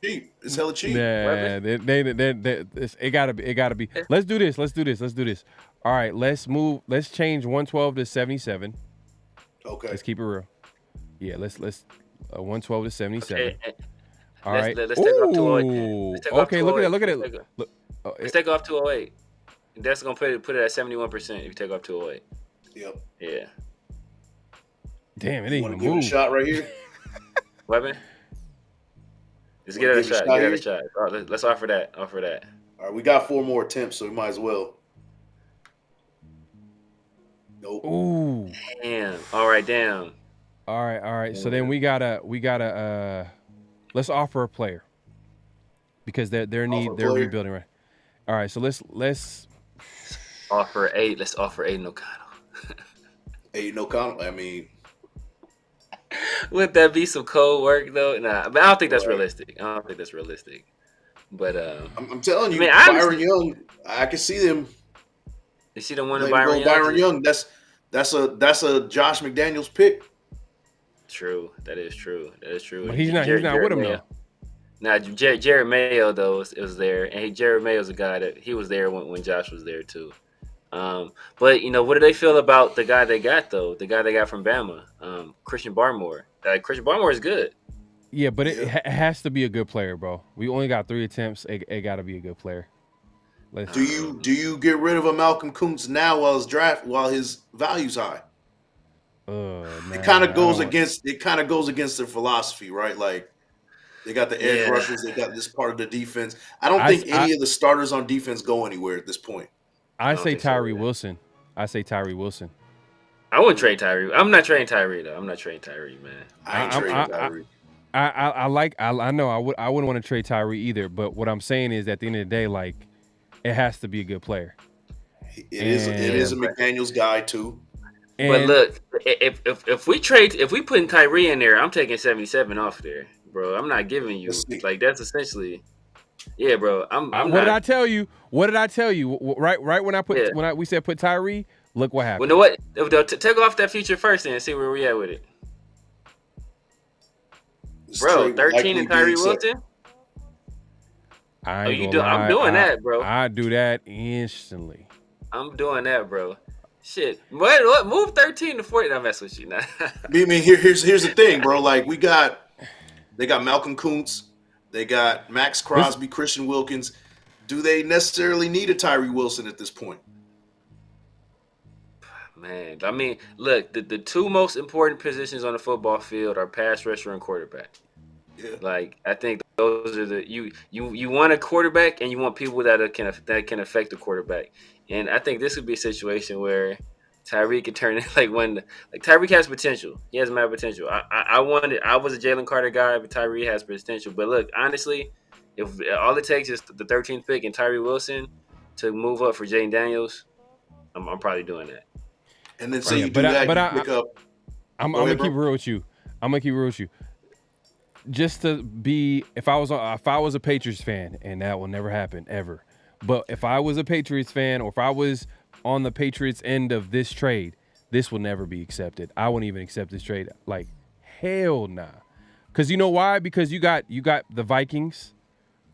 [SPEAKER 6] cheap. It's hella cheap.
[SPEAKER 5] Nah, it gotta be. Let's do this. All right, let's change 112 to 77.
[SPEAKER 6] Okay.
[SPEAKER 5] Let's keep it real. Yeah, let's 112 to 77.
[SPEAKER 7] Okay,
[SPEAKER 5] All
[SPEAKER 7] let's-
[SPEAKER 5] right.
[SPEAKER 7] let's take off 208.
[SPEAKER 5] Ooh,
[SPEAKER 7] Let's take off
[SPEAKER 5] okay, look at
[SPEAKER 7] 208.
[SPEAKER 5] it. Look,
[SPEAKER 7] Let's take off 208. That's gonna put it at 71% if you take off 208.
[SPEAKER 6] Yep.
[SPEAKER 7] Yeah.
[SPEAKER 5] damn, it
[SPEAKER 6] You
[SPEAKER 5] ain't
[SPEAKER 6] want
[SPEAKER 5] even
[SPEAKER 6] to give it a
[SPEAKER 5] move.
[SPEAKER 6] shot right here?
[SPEAKER 7] Weapon. Let's
[SPEAKER 6] Wanna
[SPEAKER 7] get it a
[SPEAKER 6] give it a
[SPEAKER 7] shot.
[SPEAKER 6] shot
[SPEAKER 7] Get it
[SPEAKER 6] here?
[SPEAKER 7] a shot. All right, let's offer that. Offer that.
[SPEAKER 6] All right, we got 4 more attempts, so we might as well. Nope.
[SPEAKER 5] Ooh.
[SPEAKER 7] Damn. All right. Damn.
[SPEAKER 5] All right. So then we gotta let's offer a player because they're rebuilding, right? All right, so let's
[SPEAKER 7] Offer 8. Let's offer 8 O'Connell.
[SPEAKER 6] Hey, no comment. I mean,
[SPEAKER 7] Would that be some cold work though? Nah, but I don't think that's
[SPEAKER 6] Right.
[SPEAKER 7] realistic. But
[SPEAKER 6] I'm telling you,
[SPEAKER 7] I mean,
[SPEAKER 6] Byron
[SPEAKER 7] honestly-
[SPEAKER 6] Young. I can see them.
[SPEAKER 7] you see the one in
[SPEAKER 6] Byron
[SPEAKER 7] Byron Young.
[SPEAKER 6] Young. That's a Josh McDaniels pick.
[SPEAKER 7] True. That is true.
[SPEAKER 5] but he's not with him though.
[SPEAKER 7] Now, Jared Mayo though was there, and Jared Mayo's a guy that he was there when Josh was there too. But what do they feel about the guy they got though? The guy they got from Bama, Christian Barmore. Christian Barmore is good.
[SPEAKER 5] Yeah, but it has to be a good player, bro. We only got 3 attempts. It got to be a good player.
[SPEAKER 6] Do you get rid of a Malcolm Kuntz now while his value's high? It kind of goes against their philosophy, right? Like they got the edge rushers, they got this part of the defense. I don't think any of the starters on defense go anywhere at this point.
[SPEAKER 5] I say Tyree Wilson. I say Tyree Wilson.
[SPEAKER 7] I wouldn't trade Tyree. I'm not trading Tyree though. I'm not trading Tyree, man.
[SPEAKER 6] I ain't trading Tyree.
[SPEAKER 5] I know I wouldn't want to trade Tyree either, but what I'm saying is at the end of the day, like it has to be a good player.
[SPEAKER 6] It is a McDaniels guy too.
[SPEAKER 7] But look, if we putting Tyree in there, I'm taking 77 off there, bro. I'm not giving you like that's essentially, yeah, bro.
[SPEAKER 5] What did I tell you? What did I tell you? Right when we said put Tyree, look what happened.
[SPEAKER 7] Well, you know what? Take off that future first and see where we at with it, bro. 13 and Tyree Wilson.
[SPEAKER 5] I'm
[SPEAKER 7] doing that, bro.
[SPEAKER 5] I do that instantly.
[SPEAKER 7] I'm doing that, bro. Shit. What? Move 13 to 40. I'll mess with you now.
[SPEAKER 6] I mean, here's the thing, bro. Like they got Malcolm Kuntz, they got Maxx Crosby, Christian Wilkins. Do they necessarily need a Tyree Wilson at this point?
[SPEAKER 7] Man, I mean, look, the two most important positions on the football field are pass rusher and quarterback.
[SPEAKER 6] Yeah.
[SPEAKER 7] Like I think those are you want a quarterback and you want people that can affect the quarterback. And I think this would be a situation where Tyreek could turn it like Tyreek has potential. He has mad potential. I was a Jalen Carter guy, but Tyreek has potential. But look, honestly, if all it takes is the 13th pick and Tyree Wilson to move up for Jaden Daniels, I'm probably doing that.
[SPEAKER 6] And then you pick up.
[SPEAKER 5] I'm gonna keep real with you. Just to be, if I was a Patriots fan, and that will never happen ever. But if I was a Patriots fan, or if I was on the Patriots end of this trade, this will never be accepted. I wouldn't even accept this trade. Like, hell nah. Because you know why? Because you got the Vikings,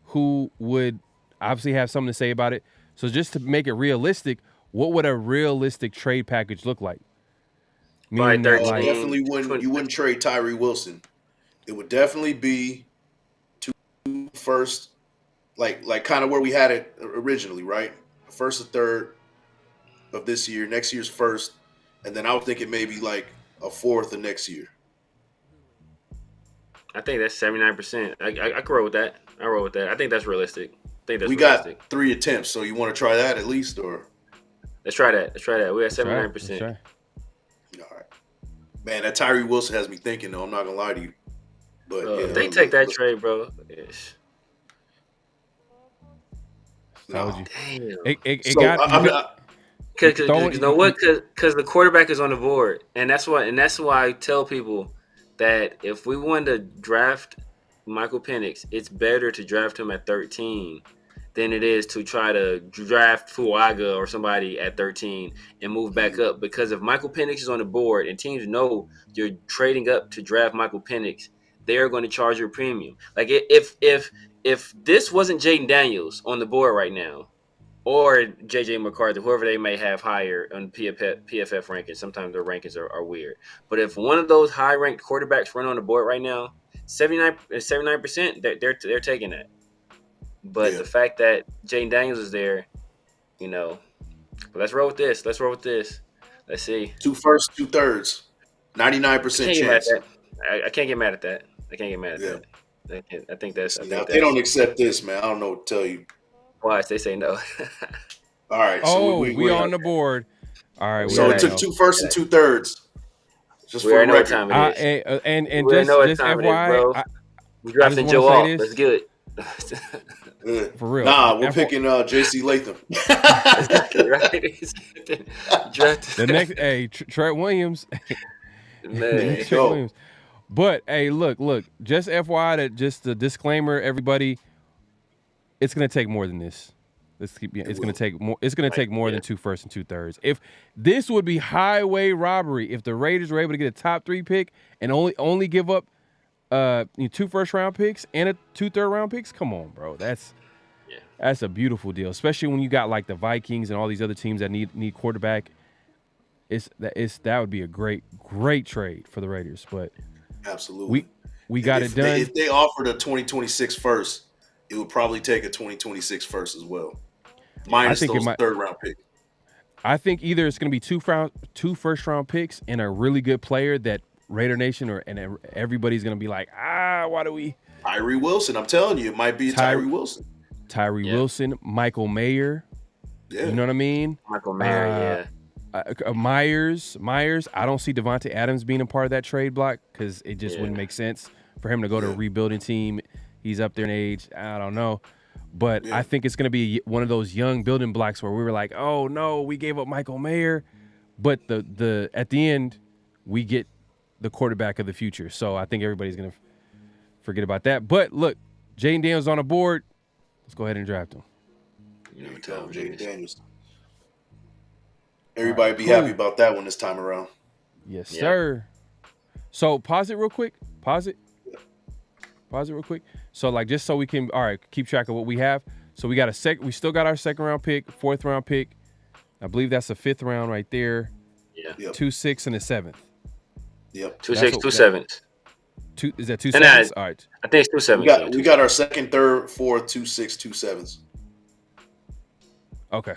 [SPEAKER 5] who would obviously have something to say about it. So just to make it realistic, what would a realistic trade package look like?
[SPEAKER 7] Meaning that,
[SPEAKER 6] definitely you wouldn't trade Tyree Wilson. It would definitely be 2 first, like kind of where we had it originally, right? First or third of this year, next year's first, and then I would think it may be like a fourth of next year.
[SPEAKER 7] I think that's 79%. I can roll with that. I think that's realistic.
[SPEAKER 6] We got 3 attempts, so you want to try that at least, or
[SPEAKER 7] let's try that. We have 79%.
[SPEAKER 6] All right, man. That Tyree Wilson has me thinking, though. I'm not gonna lie to you. But
[SPEAKER 7] bro, if they take that trade, bro. Yes.
[SPEAKER 5] No.
[SPEAKER 7] Damn. Because you know what? Because the quarterback is on the board, and that's why I tell people that if we want to draft Michael Penix, it's better to draft him at 13 than it is to try to draft Fuaga or somebody at 13 and move back up. Because if Michael Penix is on the board and teams know you're trading up to draft Michael Penix, they're going to charge you a premium. Like if this wasn't Jaden Daniels on the board right now, or J.J. McCarthy, whoever they may have higher on PFF rankings, sometimes their rankings are weird. But if one of those high-ranked quarterbacks run on the board right now, 79%, they're taking that. But the fact that Jaden Daniels is there, but let's roll with this. Let's see.
[SPEAKER 6] 2 firsts, 2 thirds, 99% chance.
[SPEAKER 7] I can't get mad at that. I think that's.
[SPEAKER 6] Now, if they don't accept this, man, I don't know what to tell you.
[SPEAKER 7] Watch, they say no.
[SPEAKER 6] All right.
[SPEAKER 5] So we're on the board. All right.
[SPEAKER 6] So it took 2 firsts and 2 thirds. Just
[SPEAKER 7] we
[SPEAKER 6] for
[SPEAKER 7] know what time it is.
[SPEAKER 5] And just FYI,
[SPEAKER 7] we drafting Joe off. Let's get
[SPEAKER 6] it.
[SPEAKER 5] For real.
[SPEAKER 6] Nah, we're picking J.C. Latham.
[SPEAKER 5] The next, Trent Williams.
[SPEAKER 7] Man.
[SPEAKER 5] Trent Williams. But hey, look. Just FYI, just a disclaimer, everybody. It's gonna take more than this. It's gonna take more. It's gonna take more than 2 firsts and 2 thirds. If this would be highway robbery, if the Raiders were able to get a top 3 pick and only give up 2 first-round picks and 2 third-round picks, come on, bro. That's a beautiful deal, especially when you got like the Vikings and all these other teams that need quarterback. That would be a great trade for the Raiders. But
[SPEAKER 6] absolutely,
[SPEAKER 5] we got it done.
[SPEAKER 6] If they offered a 2026 first, it would probably take a 2026 first as well. Minus those third-round picks.
[SPEAKER 5] I think either it's going to be two first-round picks and a really good player that Raider Nation and everybody's going to be like, why do we?
[SPEAKER 6] Tyree Wilson, I'm telling you, it might be Tyree Wilson.
[SPEAKER 5] Tyree Wilson, Michael Mayer.
[SPEAKER 6] Yeah.
[SPEAKER 5] You know what I mean?
[SPEAKER 7] Michael Mayer,
[SPEAKER 5] Myers. I don't see Devontae Adams being a part of that trade block because it just wouldn't make sense for him to go to a rebuilding team. He's up there in age. I don't know. But I think it's going to be one of those young building blocks where we were like, oh, no, we gave up Michael Mayer. But the at the end, we get the quarterback of the future. So I think everybody's going to forget about that. But, look, Jaden Daniels on the board. Let's go ahead and draft him.
[SPEAKER 6] There you go, Jaden Daniels. Everybody be happy about that one this time around.
[SPEAKER 5] Yes, sir. So pause it real quick. Pause it real quick. So like just so we can keep track of what we have. So we got we still got our second round pick, fourth round pick. I believe that's a fifth round right there.
[SPEAKER 7] Yeah.
[SPEAKER 6] Yep.
[SPEAKER 5] 2, 6, and a seventh.
[SPEAKER 6] Yep.
[SPEAKER 7] 2, 6, 2, 7s.
[SPEAKER 5] Is that 2 sevens? All right.
[SPEAKER 7] I think it's 2 7s.
[SPEAKER 6] We got our second, third, fourth, 2, 6, 2 7s.
[SPEAKER 5] Okay.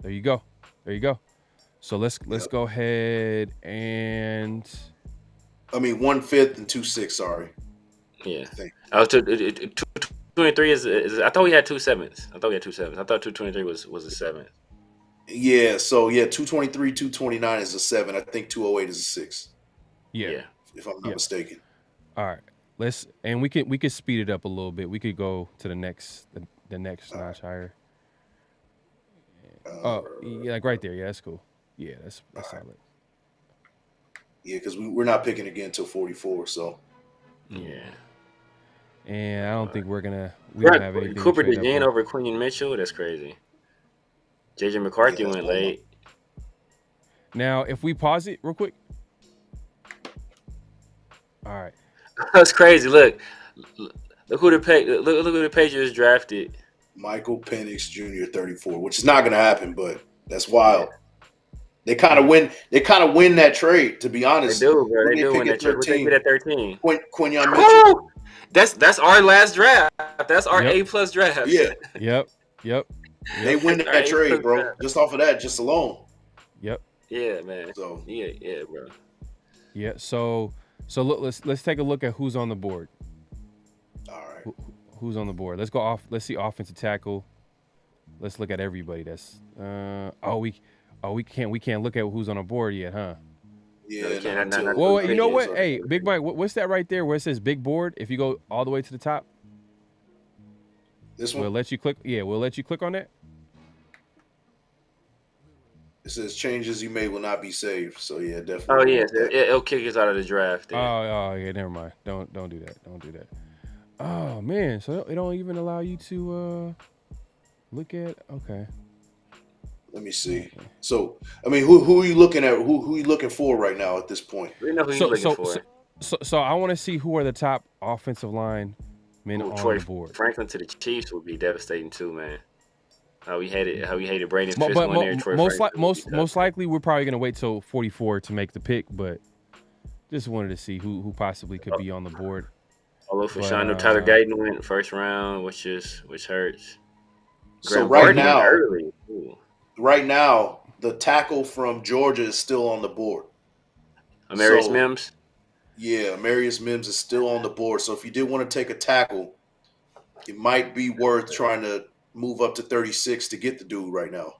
[SPEAKER 5] There you go. So let's go ahead and
[SPEAKER 6] 1 5th and 2 6. Sorry.
[SPEAKER 7] Yeah. I was 223 is I thought we had 2 7s. I thought 223 was a 7.
[SPEAKER 6] Yeah. So 223, 229 is a 7. I think 208 is a 6.
[SPEAKER 5] Yeah.
[SPEAKER 6] If I'm not mistaken.
[SPEAKER 5] All right. We could speed it up a little bit. We could go to the next notch higher. Like right there. Yeah, that's cool. Yeah, that's solid.
[SPEAKER 6] Yeah, because we're not picking again until 44. So.
[SPEAKER 7] Yeah.
[SPEAKER 5] And I don't think we don't have anything.
[SPEAKER 7] Cooper DeJean over Quinn Mitchell. That's crazy. JJ McCarthy went late.
[SPEAKER 5] Now, if we pause it real quick. All right.
[SPEAKER 7] That's crazy. Look who the Patriots drafted.
[SPEAKER 6] Michael Penix Jr. 34, which is not going to happen, but that's wild. They kind of win. They kind of win that trade, to be honest.
[SPEAKER 7] They do, bro. They do win that trade. What they get at 13?
[SPEAKER 6] Quinyon Mitchell.
[SPEAKER 7] That's our last draft. That's our A+ draft.
[SPEAKER 6] Yeah.
[SPEAKER 5] Yep.
[SPEAKER 6] They win that trade, bro. Just off of that, just alone.
[SPEAKER 5] Yep.
[SPEAKER 7] Yeah, man.
[SPEAKER 6] So
[SPEAKER 7] yeah, bro.
[SPEAKER 5] Yeah. So look, let's take a look at who's on the board.
[SPEAKER 6] All right.
[SPEAKER 5] Who's on the board? Let's go off. Let's see offensive tackle. Let's look at everybody. That's we can't look at who's on the board yet, huh?
[SPEAKER 6] Yeah.
[SPEAKER 5] Well, you know what? Hey, Big Mike, what's that right there where it says big board? If you go all the way to the top,
[SPEAKER 6] this one.
[SPEAKER 5] We'll let you click. Yeah, we'll let you click on that.
[SPEAKER 6] It says changes you made will not be saved. So yeah, definitely.
[SPEAKER 7] Oh yeah, it'll kick us out of the draft. Then.
[SPEAKER 5] Oh yeah, never mind. Don't do that. Don't do that. Oh man, so it don't even allow you to look at. Okay.
[SPEAKER 6] Let me see. So who are you looking at? Who are you looking for right now at this point?
[SPEAKER 7] We know who you're looking for.
[SPEAKER 5] So I want to see who are the top offensive line men on the board.
[SPEAKER 7] Franklin to the Chiefs would be devastating too, man. How we hated Brandon Fisk one there.
[SPEAKER 5] Most likely, we're probably gonna wait till 44 to make the pick, but just wanted to see who possibly could be on the board.
[SPEAKER 7] Although for Shonda, Tyler Guyton went first round, which hurts.
[SPEAKER 6] So right now, the tackle from Georgia is still on the board.
[SPEAKER 7] Amarius Mims.
[SPEAKER 6] Yeah, Amarius Mims is still on the board. So if you did want to take a tackle, it might be worth trying to move up to 36 to get the dude right now.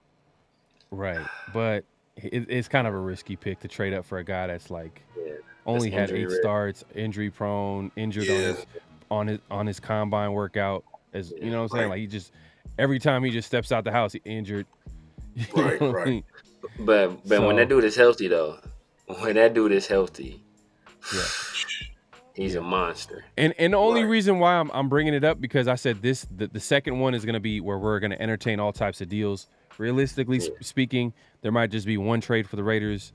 [SPEAKER 5] Right, but it's kind of a risky pick to trade up for a guy that's like only had 8 starts, injury prone, injured on his combine workout. As you know what I'm saying, like he just every time he just steps out the house, he injured.
[SPEAKER 6] Right.
[SPEAKER 7] But when that dude is healthy though, he's a monster.
[SPEAKER 5] And the only reason why I'm bringing it up because I said the second one is going to be where we're going to entertain all types of deals. Realistically speaking, there might just be one trade for the Raiders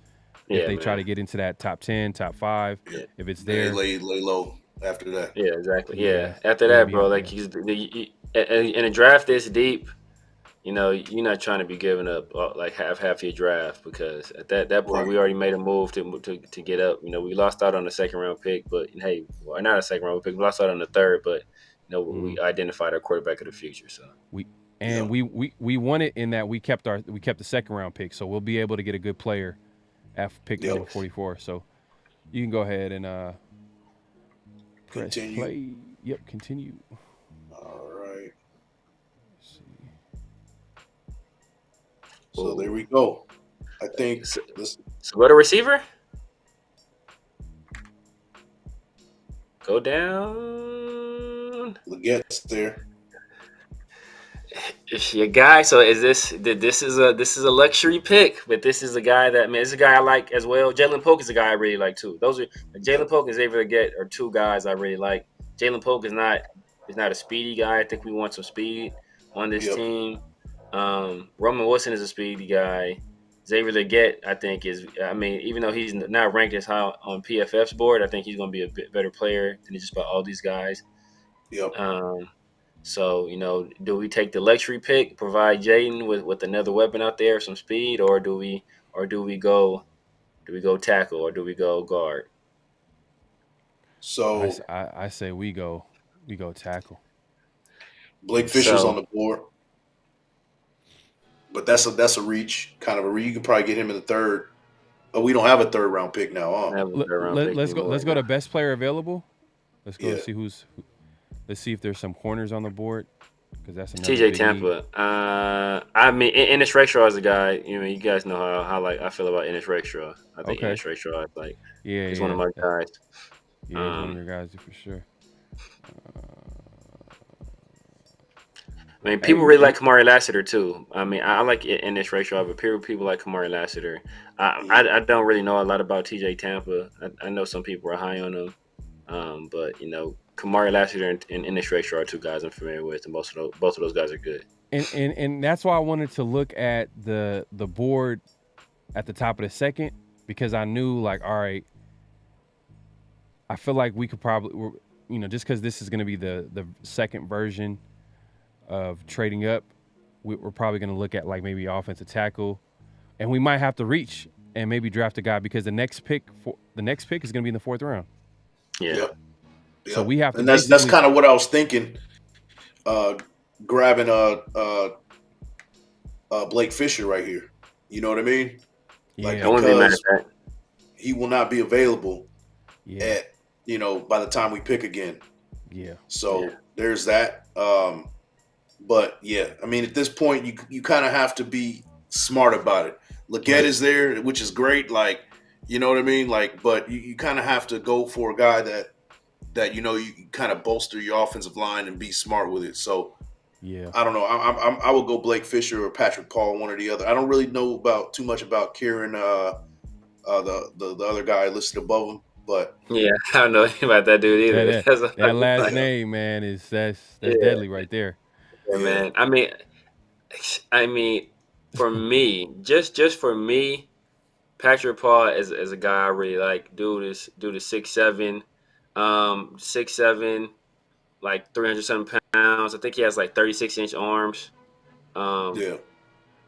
[SPEAKER 5] if they try to get into that top 10, top 5. Yeah. If it's there,
[SPEAKER 6] lay low after that.
[SPEAKER 7] Yeah, exactly. Yeah, after that, bro. Like in a draft this deep, you know, you're not trying to be giving up like half your draft because at that point we already made a move to get up. You know, we lost out on the second round pick, but hey, not a second round pick. We lost out on the third, but you know, we identified our quarterback of the future. So
[SPEAKER 5] And we won it in that we kept the second round pick, so we'll be able to get a good player at pick number 44. So you can go ahead and press
[SPEAKER 6] Continue.
[SPEAKER 5] play. Yep, continue.
[SPEAKER 6] All right. Let's see. So there we go. I think.
[SPEAKER 7] So go to receiver. Go down.
[SPEAKER 6] Legette's there.
[SPEAKER 7] Your guy. So this is a luxury pick, but this is a guy that this is a guy I like as well. Jalen Polk is a guy I really like too. Those are Jalen Polk and Xavier Legette are two guys I really like. Jalen Polk is not a speedy guy. I think we want some speed on this team. Roman Wilson is a speedy guy. Xavier Legette, I think, even though he's not ranked as high on PFF's board, I think he's going to be a bit better player than just about all these guys.
[SPEAKER 6] Yep.
[SPEAKER 7] So, do we take the luxury pick, provide Jaden with another weapon out there, some speed, or do we go tackle, or do we go guard?
[SPEAKER 6] So
[SPEAKER 5] I say we go tackle.
[SPEAKER 6] Blake Fisher's on the board, but that's a reach, kind of a reach. You could probably get him in the third, but we don't have a third round pick now.
[SPEAKER 5] Let's go to best player available. Let's go see let's see if there's some corners on the board, because that's another
[SPEAKER 7] TJ Tampa. Ennis Rexhaw is a guy. You guys know how I feel about Ennis Rexhaw. I think Ennis Rexhaw is he's one of my guys.
[SPEAKER 5] Yeah, he's one of your guys for sure.
[SPEAKER 7] People really like Kamari Lassiter too. I like Ennis Rexhaw, but people like Kamari Lassiter. I don't really know a lot about TJ Tampa. I know some people are high on him, but Kamari Lassiter and Ennis Rexhaw are two guys I'm familiar with, and both of those guys are good.
[SPEAKER 5] And that's why I wanted to look at the board at the top of the second, because I knew, all right, I feel like we could probably, just because this is going to be the second version of trading up, we're probably going to look at maybe offensive tackle, and we might have to reach and maybe draft a guy, because the next pick is going to be in the fourth round.
[SPEAKER 7] Yeah.
[SPEAKER 6] Yep.
[SPEAKER 5] So we have to.
[SPEAKER 6] And that's kind of what I was thinking. Grabbing Blake Fisher right here. You know what I mean?
[SPEAKER 5] Yeah.
[SPEAKER 6] Because he will not be available at by the time we pick again.
[SPEAKER 5] Yeah.
[SPEAKER 6] So there's that. But at this point you kind of have to be smart about it. Legette is there, which is great. You know what I mean? But you kind of have to go for a guy that you kind of bolster your offensive line and be smart with it. So I don't know. I would go Blake Fisher or Patrick Paul, one or the other. I don't really know too much about Kieran, the other guy listed above him. But
[SPEAKER 7] I don't know anything about that dude either.
[SPEAKER 5] That last name, man, that's deadly right there.
[SPEAKER 7] Yeah, man. I mean, for me, just for me, Patrick Paul is a guy I really like. Dude is 6'7", 6'7", 300-something pounds. I think he has 36-inch arms.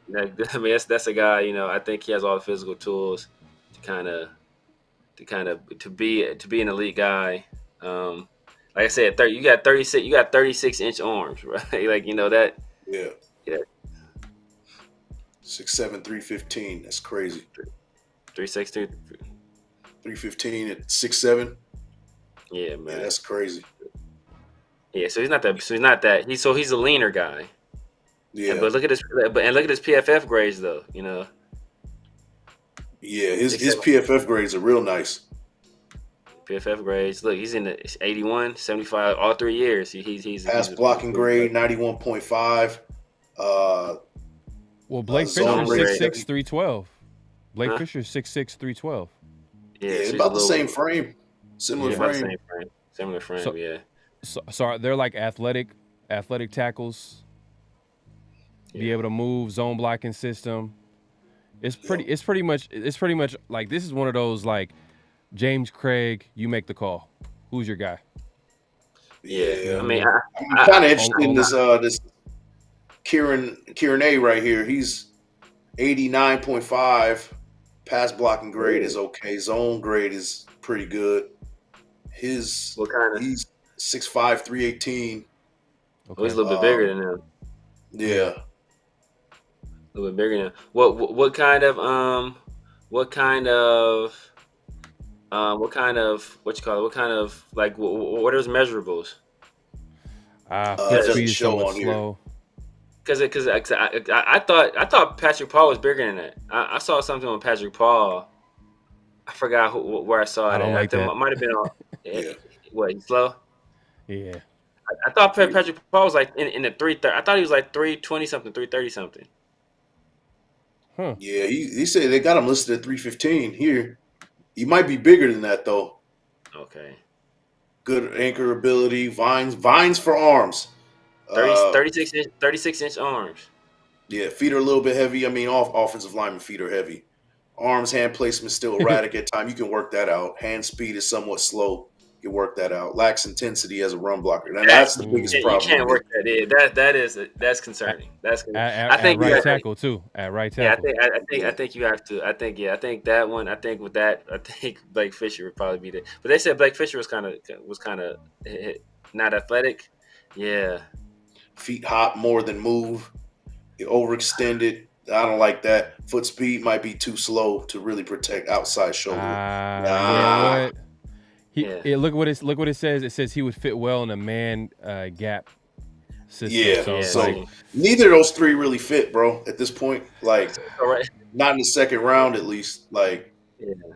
[SPEAKER 7] That's a guy. I think he has all the physical tools to be an elite guy. Like I said, you got 36-inch arms, right? that.
[SPEAKER 6] Yeah. 6'7", 315. That's crazy.
[SPEAKER 7] 3'6",
[SPEAKER 6] 315 at 6'7".
[SPEAKER 7] Yeah, man.
[SPEAKER 6] Yeah, that's crazy.
[SPEAKER 7] Yeah, so he's not that. He's a leaner guy.
[SPEAKER 6] Yeah.
[SPEAKER 7] But look at his PFF grades though.
[SPEAKER 6] Yeah, his PFF grades are real nice.
[SPEAKER 7] PFF grades. Look, he's in the 81, 75 all 3 years. He's
[SPEAKER 6] pass blocking grade 91.5.
[SPEAKER 5] Well, Blake Fisher 6'6", 312. Blake Fisher 6'6", 312.
[SPEAKER 7] Yeah, so
[SPEAKER 6] about the same frame. Similar frame.
[SPEAKER 7] Similar frame,
[SPEAKER 5] so,
[SPEAKER 7] yeah.
[SPEAKER 5] So they're athletic tackles. Be able to move, zone blocking system. It's pretty much this is one of those James Craig, you make the call. Who's your guy?
[SPEAKER 7] Yeah.
[SPEAKER 6] I'm kind of interested in this Kieran A right here. He's 89.5. Pass blocking grade is okay. Zone grade is pretty good. He's 6'5", 318.
[SPEAKER 7] Okay. He's a little bit bigger than him.
[SPEAKER 6] Yeah.
[SPEAKER 7] A little bit bigger now. What kind of what kind of what you call it? What kind of like what are his measurables?
[SPEAKER 6] It
[SPEAKER 5] Foot
[SPEAKER 6] doesn't
[SPEAKER 5] speed is
[SPEAKER 6] show
[SPEAKER 5] somewhat
[SPEAKER 6] on here.
[SPEAKER 5] slow.
[SPEAKER 7] Because I thought Patrick Paul was bigger than that. I saw something on Patrick Paul. I forgot where I saw it.
[SPEAKER 5] I don't like
[SPEAKER 7] think
[SPEAKER 5] that.
[SPEAKER 7] it might have been on
[SPEAKER 6] Yeah.
[SPEAKER 7] what, he's slow.
[SPEAKER 5] Yeah.
[SPEAKER 7] I thought Patrick Paul was like in the 330. I thought he was like 320 something, 330 something.
[SPEAKER 5] Huh.
[SPEAKER 6] Yeah, he said they got him listed at 315 here. He might be bigger than that though.
[SPEAKER 7] Okay.
[SPEAKER 6] Good anchor ability, vines for arms.
[SPEAKER 7] 36 inch arms.
[SPEAKER 6] Yeah, feet are a little bit heavy. I mean, offensive lineman feet are heavy. Arms, hand placement still erratic at time. You can work that out. Hand speed is somewhat slow. You can work that out. Lacks intensity as a run blocker. And that's the biggest
[SPEAKER 7] You
[SPEAKER 6] problem.
[SPEAKER 7] can't work that in. That's concerning. That's
[SPEAKER 5] At,
[SPEAKER 7] I
[SPEAKER 5] at
[SPEAKER 7] think
[SPEAKER 5] right tackle too. At right
[SPEAKER 7] Yeah,
[SPEAKER 5] tackle.
[SPEAKER 7] I think you have to. I think that one. I think with that, I think Blake Fisher would probably be there. But they said Blake Fisher was kind of not athletic. Yeah.
[SPEAKER 6] Feet hop more than move. You overextended. I don't like that. Foot speed might be too slow to really protect outside shoulder.
[SPEAKER 5] You know what?
[SPEAKER 7] Yeah.
[SPEAKER 5] Look what it says. It says he would fit well in a man gap system.
[SPEAKER 6] Yeah.
[SPEAKER 5] So, it's
[SPEAKER 6] So
[SPEAKER 5] like,
[SPEAKER 6] neither of those three really fit, bro. At this point, like
[SPEAKER 7] All right.
[SPEAKER 6] not in the second round, at least. Like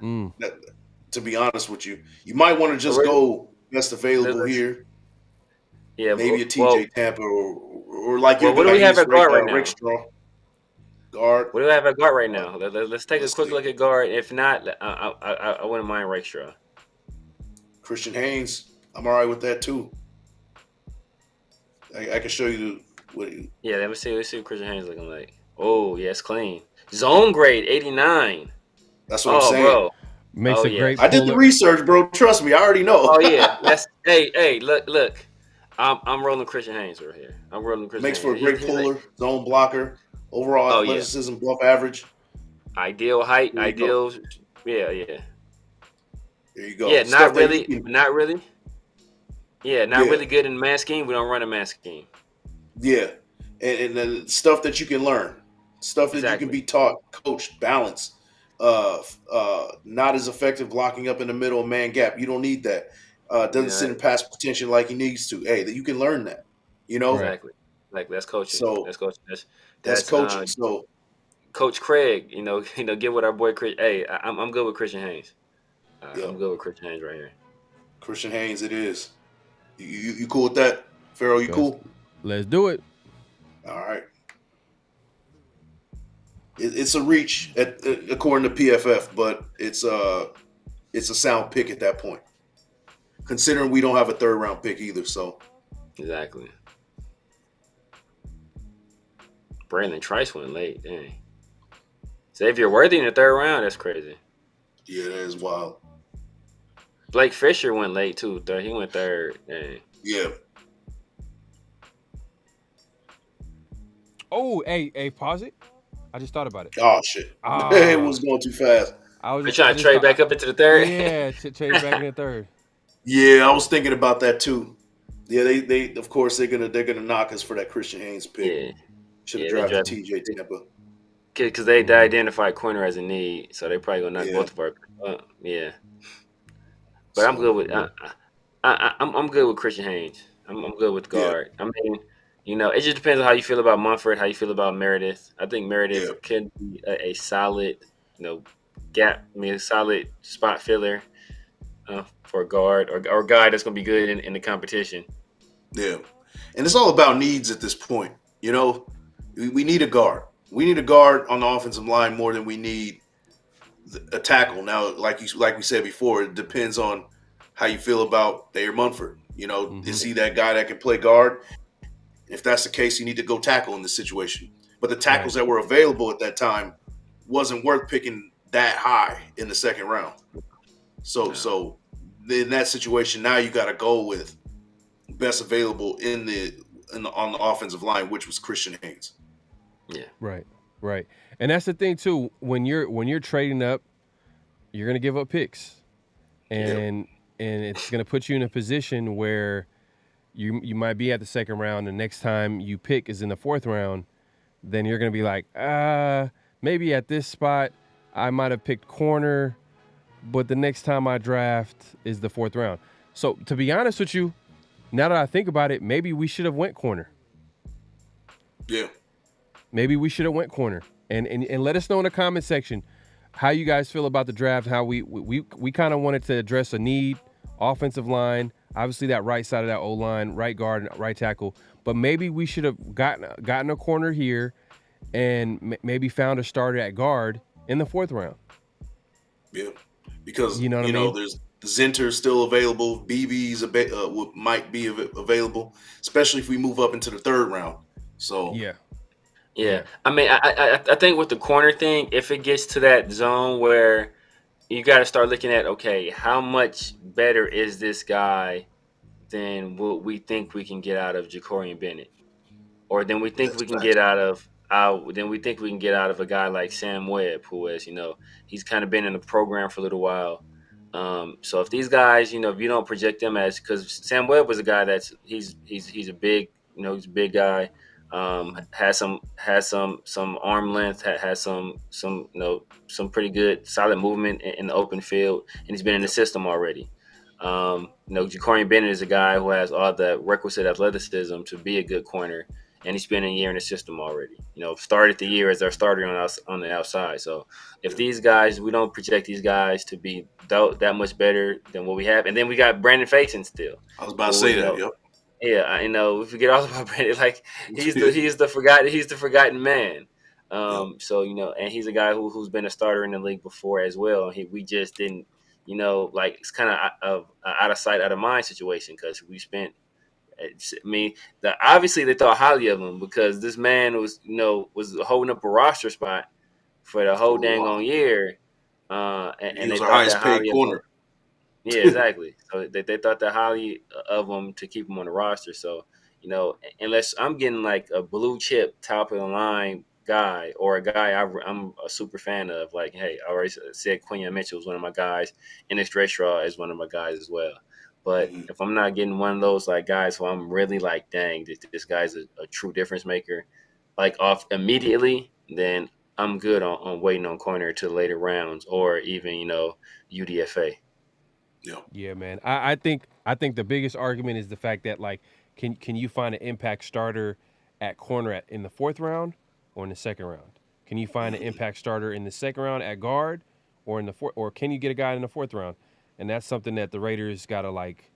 [SPEAKER 6] to be honest with you, you might want to just go best available here.
[SPEAKER 7] Yeah.
[SPEAKER 6] Maybe a TJ Tampa or like you're
[SPEAKER 7] what do
[SPEAKER 6] gonna
[SPEAKER 7] we have
[SPEAKER 6] use
[SPEAKER 7] at guard right now?
[SPEAKER 6] Rick Straw. Guard.
[SPEAKER 7] What do I have at guard right now? Let's take
[SPEAKER 6] Let's
[SPEAKER 7] a quick
[SPEAKER 6] see.
[SPEAKER 7] look at guard. If not, I wouldn't mind Rakestraw.
[SPEAKER 6] Christian Haynes. I'm all right with that too. I can show you what.
[SPEAKER 7] Yeah, let me see what Christian Haynes looking like. Oh, yeah, it's clean. Zone grade 89.
[SPEAKER 6] That's what I'm saying.
[SPEAKER 7] Bro.
[SPEAKER 5] makes a great.
[SPEAKER 6] I did the research, bro. Trust me, I already know.
[SPEAKER 7] Oh yeah, that's hey, look. I'm rolling Christian Haynes right here. I'm rolling Christian
[SPEAKER 6] Makes
[SPEAKER 7] Haynes.
[SPEAKER 6] for a great puller, zone blocker, overall athleticism, above average.
[SPEAKER 7] Ideal height,
[SPEAKER 6] There you
[SPEAKER 7] ideal.
[SPEAKER 6] go.
[SPEAKER 7] Yeah.
[SPEAKER 6] There you go.
[SPEAKER 7] Yeah,
[SPEAKER 6] Stuff
[SPEAKER 7] not really. Yeah, not
[SPEAKER 6] Yeah.
[SPEAKER 7] really good in man scheme. We don't run a man scheme.
[SPEAKER 6] Yeah, and then stuff that you can learn, stuff that you
[SPEAKER 7] Exactly.
[SPEAKER 6] can be taught, coached, balanced. Not as effective blocking up in the middle of man gap. You don't need that. Doesn't sit in pass potential like he needs to. Hey, that you can learn that. You know,
[SPEAKER 7] Exactly. Like that's coaching.
[SPEAKER 6] So
[SPEAKER 7] that's coaching.
[SPEAKER 6] that's coaching. So
[SPEAKER 7] Coach Craig, get with our boy Chris. Hey, I'm good with Christian Haynes.
[SPEAKER 6] Yeah.
[SPEAKER 7] I'm good with Christian Haynes right here.
[SPEAKER 6] Christian Haynes, it is. You cool with that, Pharaoh? You cool?
[SPEAKER 5] Let's do it.
[SPEAKER 6] All right. It's a reach according to PFF, but it's a sound pick at that point. Considering we don't have a third round pick either, so
[SPEAKER 7] Exactly. Brandon Trice went late. Dang. Xavier Worthy in the third round. That's crazy.
[SPEAKER 6] yeah, that is wild.
[SPEAKER 7] Blake Fisher went late too. He went third. Dang.
[SPEAKER 6] Yeah.
[SPEAKER 5] Oh, hey, pause it. I just thought about it.
[SPEAKER 6] Oh shit.
[SPEAKER 5] Ah.
[SPEAKER 6] It was going too fast.
[SPEAKER 5] I was
[SPEAKER 7] We're trying to trade back up into the third.
[SPEAKER 5] Yeah, trade back in the third.
[SPEAKER 6] Yeah, I was thinking about that too. Yeah, they of course they're gonna knock us for that Christian Haynes pick.
[SPEAKER 7] Yeah.
[SPEAKER 6] Should have
[SPEAKER 7] Yeah, they
[SPEAKER 6] drafted
[SPEAKER 7] drafted-
[SPEAKER 6] TJ Tampa.
[SPEAKER 7] Because they identified corner as a need, so they probably gonna knock
[SPEAKER 6] Yeah.
[SPEAKER 7] both of our. Yeah. But I'm good with. I'm good with Christian Haynes. I'm good with guard. I mean, it just depends on how you feel about Mumford, how you feel about Meredith. I think Meredith can be a solid, gap. I mean, a solid spot filler for a guard or a guy that's gonna be good in the competition.
[SPEAKER 6] Yeah. And it's all about needs at this point. We need a guard. We need a guard on the offensive line more than we need a tackle. Now, like we said before, it depends on how you feel about Thayer Munford. Is he that guy that can play guard? If that's the case, you need to go tackle in this situation. But the tackles that were available at that time wasn't worth picking that high in the second round. So in that situation, now you got to go with best available on the offensive line, which was Christian Haynes.
[SPEAKER 7] Yeah.
[SPEAKER 5] Right. And that's the thing too. When you're trading up, you're gonna give up picks, and it's gonna put you in a position where you might be at the second round. The next time you pick is in the fourth round. Then you're going to be like, maybe at this spot I might have picked corner, but the next time I draft is the fourth round. So to be honest with you, now that I think about it, maybe we should have went corner.
[SPEAKER 6] Yeah.
[SPEAKER 5] Maybe we should have went corner. And let us know in the comment section how you guys feel about the draft, how we kind of wanted to address a need, offensive line, obviously that right side of that O-line, right guard, right tackle. But maybe we should have gotten a corner here and maybe found a starter at guard in the fourth round.
[SPEAKER 6] Yeah, because
[SPEAKER 5] you know what I mean?
[SPEAKER 6] There's Zinter's still available. BB's might be available, especially if we move up into the third round. So
[SPEAKER 7] yeah. I mean, I think with the corner thing, if it gets to that zone where you got to start looking at, okay, how much better is this guy than what we think we can get out of Jacorian Bennett, or than we think we can get out of a guy like Sam Webb, who is, he's kind of been in the program for a little while. So if these guys, if you don't project them as, because Sam Webb was a guy he's a big, he's a big guy, has some arm length, has some pretty good solid movement in the open field, and he's been in the system already. Jacorian Bennett is a guy who has all the requisite athleticism to be a good corner, and he's been a year in the system already. Started the year as our starter on the outside. So if these guys, we don't project these guys to be that much better than what we have, and then we got Brandon Faison still.
[SPEAKER 6] I was about to say that. Yep.
[SPEAKER 7] Yeah, we forget all about Brandon. Like he's the forgotten man. So and he's a guy who's been a starter in the league before as well. We just didn't. It's kind of out of sight, out of mind situation, because we spent. Obviously they thought highly of him because this man was holding up a roster spot for the whole dang on year, and
[SPEAKER 6] he was
[SPEAKER 7] they
[SPEAKER 6] our highest paid corner.
[SPEAKER 7] Yeah, exactly. So they thought that highly of him to keep him on the roster. So unless I'm getting like a blue chip top of the line guy or a guy I'm a super fan of, like, hey, I already said Quinion Mitchell is one of my guys, and Ennis Drayshaw is one of my guys as well. But if I'm not getting one of those like guys who I'm really like, dang, this guy's a true difference maker, like off immediately, then I'm good on waiting on corner to later rounds or even UDFA.
[SPEAKER 5] Yeah, man. I think the biggest argument is the fact that, like, can you find an impact starter at corner in the fourth round or in the second round? Can you find an impact starter in the second round at guard or in the fourth, or can you get a guy in the fourth round? And that's something that the Raiders got to, like,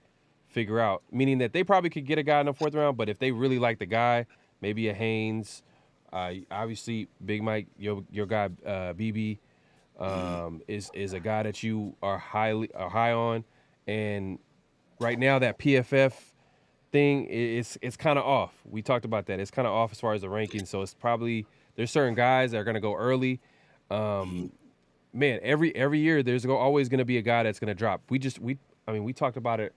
[SPEAKER 5] figure out, meaning that they probably could get a guy in the fourth round, but if they really like the guy, maybe a Haynes, obviously Big Mike, your guy BB, is a guy that you are high on, and right now that PFF thing it's kind of off. We talked about that. It's kind of off as far as the rankings, so it's probably there's certain guys that are going to go early. Man, every year there's always going to be a guy that's going to drop. We talked about it.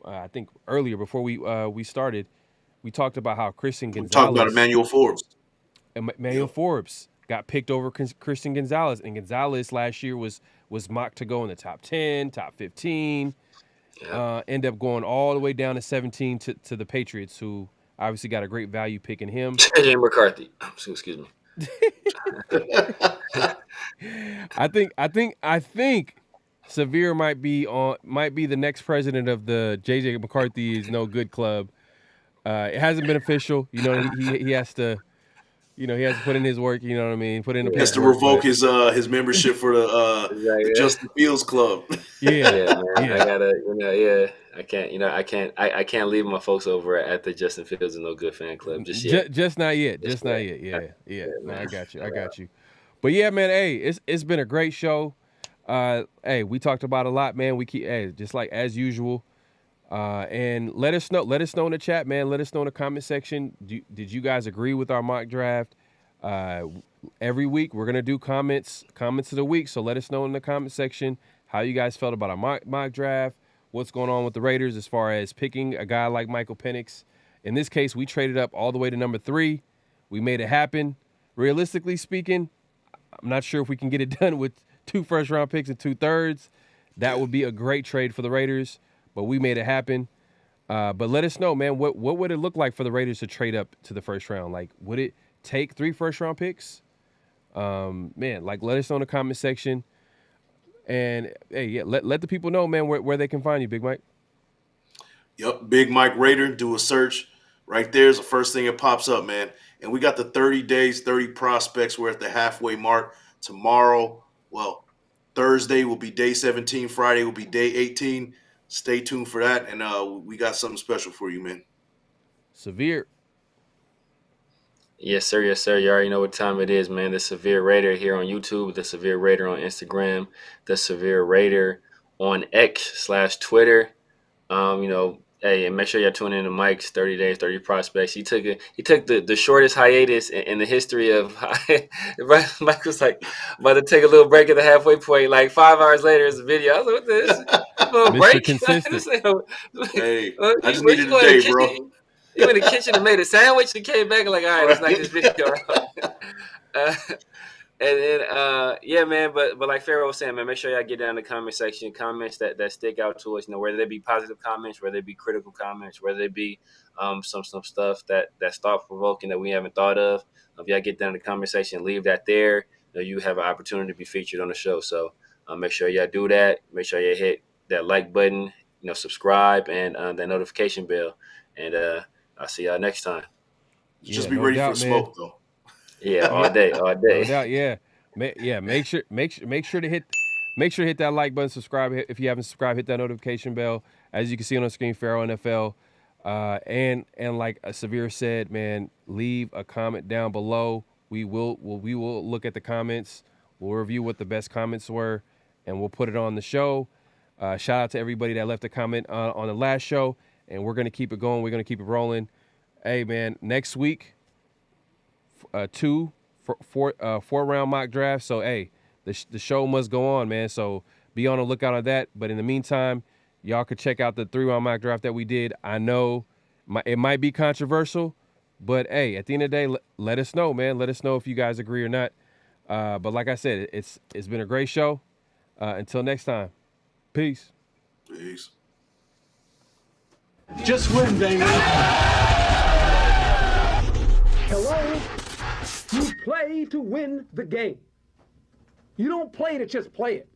[SPEAKER 5] I think earlier before we started, we talked about how Christian Gonzalez.
[SPEAKER 6] We talked about Emmanuel Forbes.
[SPEAKER 5] Emmanuel Forbes got picked over Christian Gonzalez, and Gonzalez last year was mocked to go in the top 10, top 15. End up going all the way down to 17 to the Patriots, who obviously got a great value picking him.
[SPEAKER 7] JJ McCarthy. Excuse me.
[SPEAKER 5] I think Severe might be the next president of the JJ McCarthy is no good club. It hasn't been official. He has to. He has to put in his work. You know what I mean? Put in the.
[SPEAKER 6] He has to revoke his membership for the Justin Fields Club.
[SPEAKER 7] Yeah. I gotta. I can't leave my folks over at the Justin Fields and No Good Fan Club just yet.
[SPEAKER 5] Just not yet. Just not yet. Yeah. No, I got you. But yeah, man. Hey, it's been a great show. Hey, we talked about a lot, man. We keep just like as usual. And let us know in the chat, man. Let us know in the comment section. Did you guys agree with our mock draft? Every week we're gonna do comments of the week. So let us know in the comment section how you guys felt about our mock draft. What's going on with the Raiders as far as picking a guy like Michael Penix? In this case, we traded up all the way to number 3. We made it happen. Realistically speaking, I'm not sure if we can get it done with 2 first-round picks and 2 thirds. That would be a great trade for the Raiders, but we made it happen. But let us know, man. What would it look like for the Raiders to trade up to the first round? Like, would it take 3 first-round picks? Man, like, let us know in the comment section. And hey, yeah, let the people know, man, where they can find you, Big Mike.
[SPEAKER 6] Yep, Big Mike Raider. Do a search. Right there is the first thing that pops up, man. And we got the 30 days, 30 prospects. We're at the halfway mark. Tomorrow, well, Thursday will be day 17. Friday will be day 18. Stay tuned for that. And we got something special for you, man.
[SPEAKER 5] Severe.
[SPEAKER 7] Yes, sir. Yes, sir. You already know what time it is, man. The Severe Raider here on YouTube, the Severe Raider on Instagram, the Severe Raider on X/Twitter. Hey, and make sure y'all tune in to Mike's 30 Days, 30 Prospects. He took the shortest hiatus in the history of Mike was like about to take a little break at the halfway point. Like 5 hours later, it's a video. I was like, what this?
[SPEAKER 5] Mr.
[SPEAKER 7] Break?
[SPEAKER 5] Consistent.
[SPEAKER 6] Hey, I just needed a day, bro.
[SPEAKER 7] He went in the kitchen and made a sandwich and came back like, all right, let's knock this video out. And then, yeah, man, but like Pharaoh was saying, man, make sure y'all get down in the comment section, comments that stick out to us, whether they be positive comments, whether they be critical comments, whether they be some stuff that's thought-provoking that we haven't thought of. If y'all get down in the comment section, leave that there. You have an opportunity to be featured on the show. So make sure y'all do that. Make sure you hit that like button, subscribe, and that notification bell. And I'll see y'all next time.
[SPEAKER 6] Just be ready for smoke, though.
[SPEAKER 7] Yeah, all day.
[SPEAKER 5] No doubt, yeah. Make sure to hit that like button, subscribe if you haven't subscribed, hit that notification bell. As you can see on the screen, PharoahNFL. And like Severe said, man, leave a comment down below. We will look at the comments. We'll review what the best comments were, and we'll put it on the show. Shout out to everybody that left a comment on the last show, and we're gonna keep it going. We're gonna keep it rolling. Hey, man, next week. 4-round mock draft. So, hey, the show must go on, man. So be on the lookout on that. But in the meantime, y'all could check out the 3-round mock draft that we did. I know it might be controversial, but hey, at the end of the day, let us know, man. Let us know if you guys agree or not. But like I said, it's been a great show. Until next time, peace.
[SPEAKER 6] Peace.
[SPEAKER 2] Just win, baby. Hello? You play to win the game. You don't play to just play it.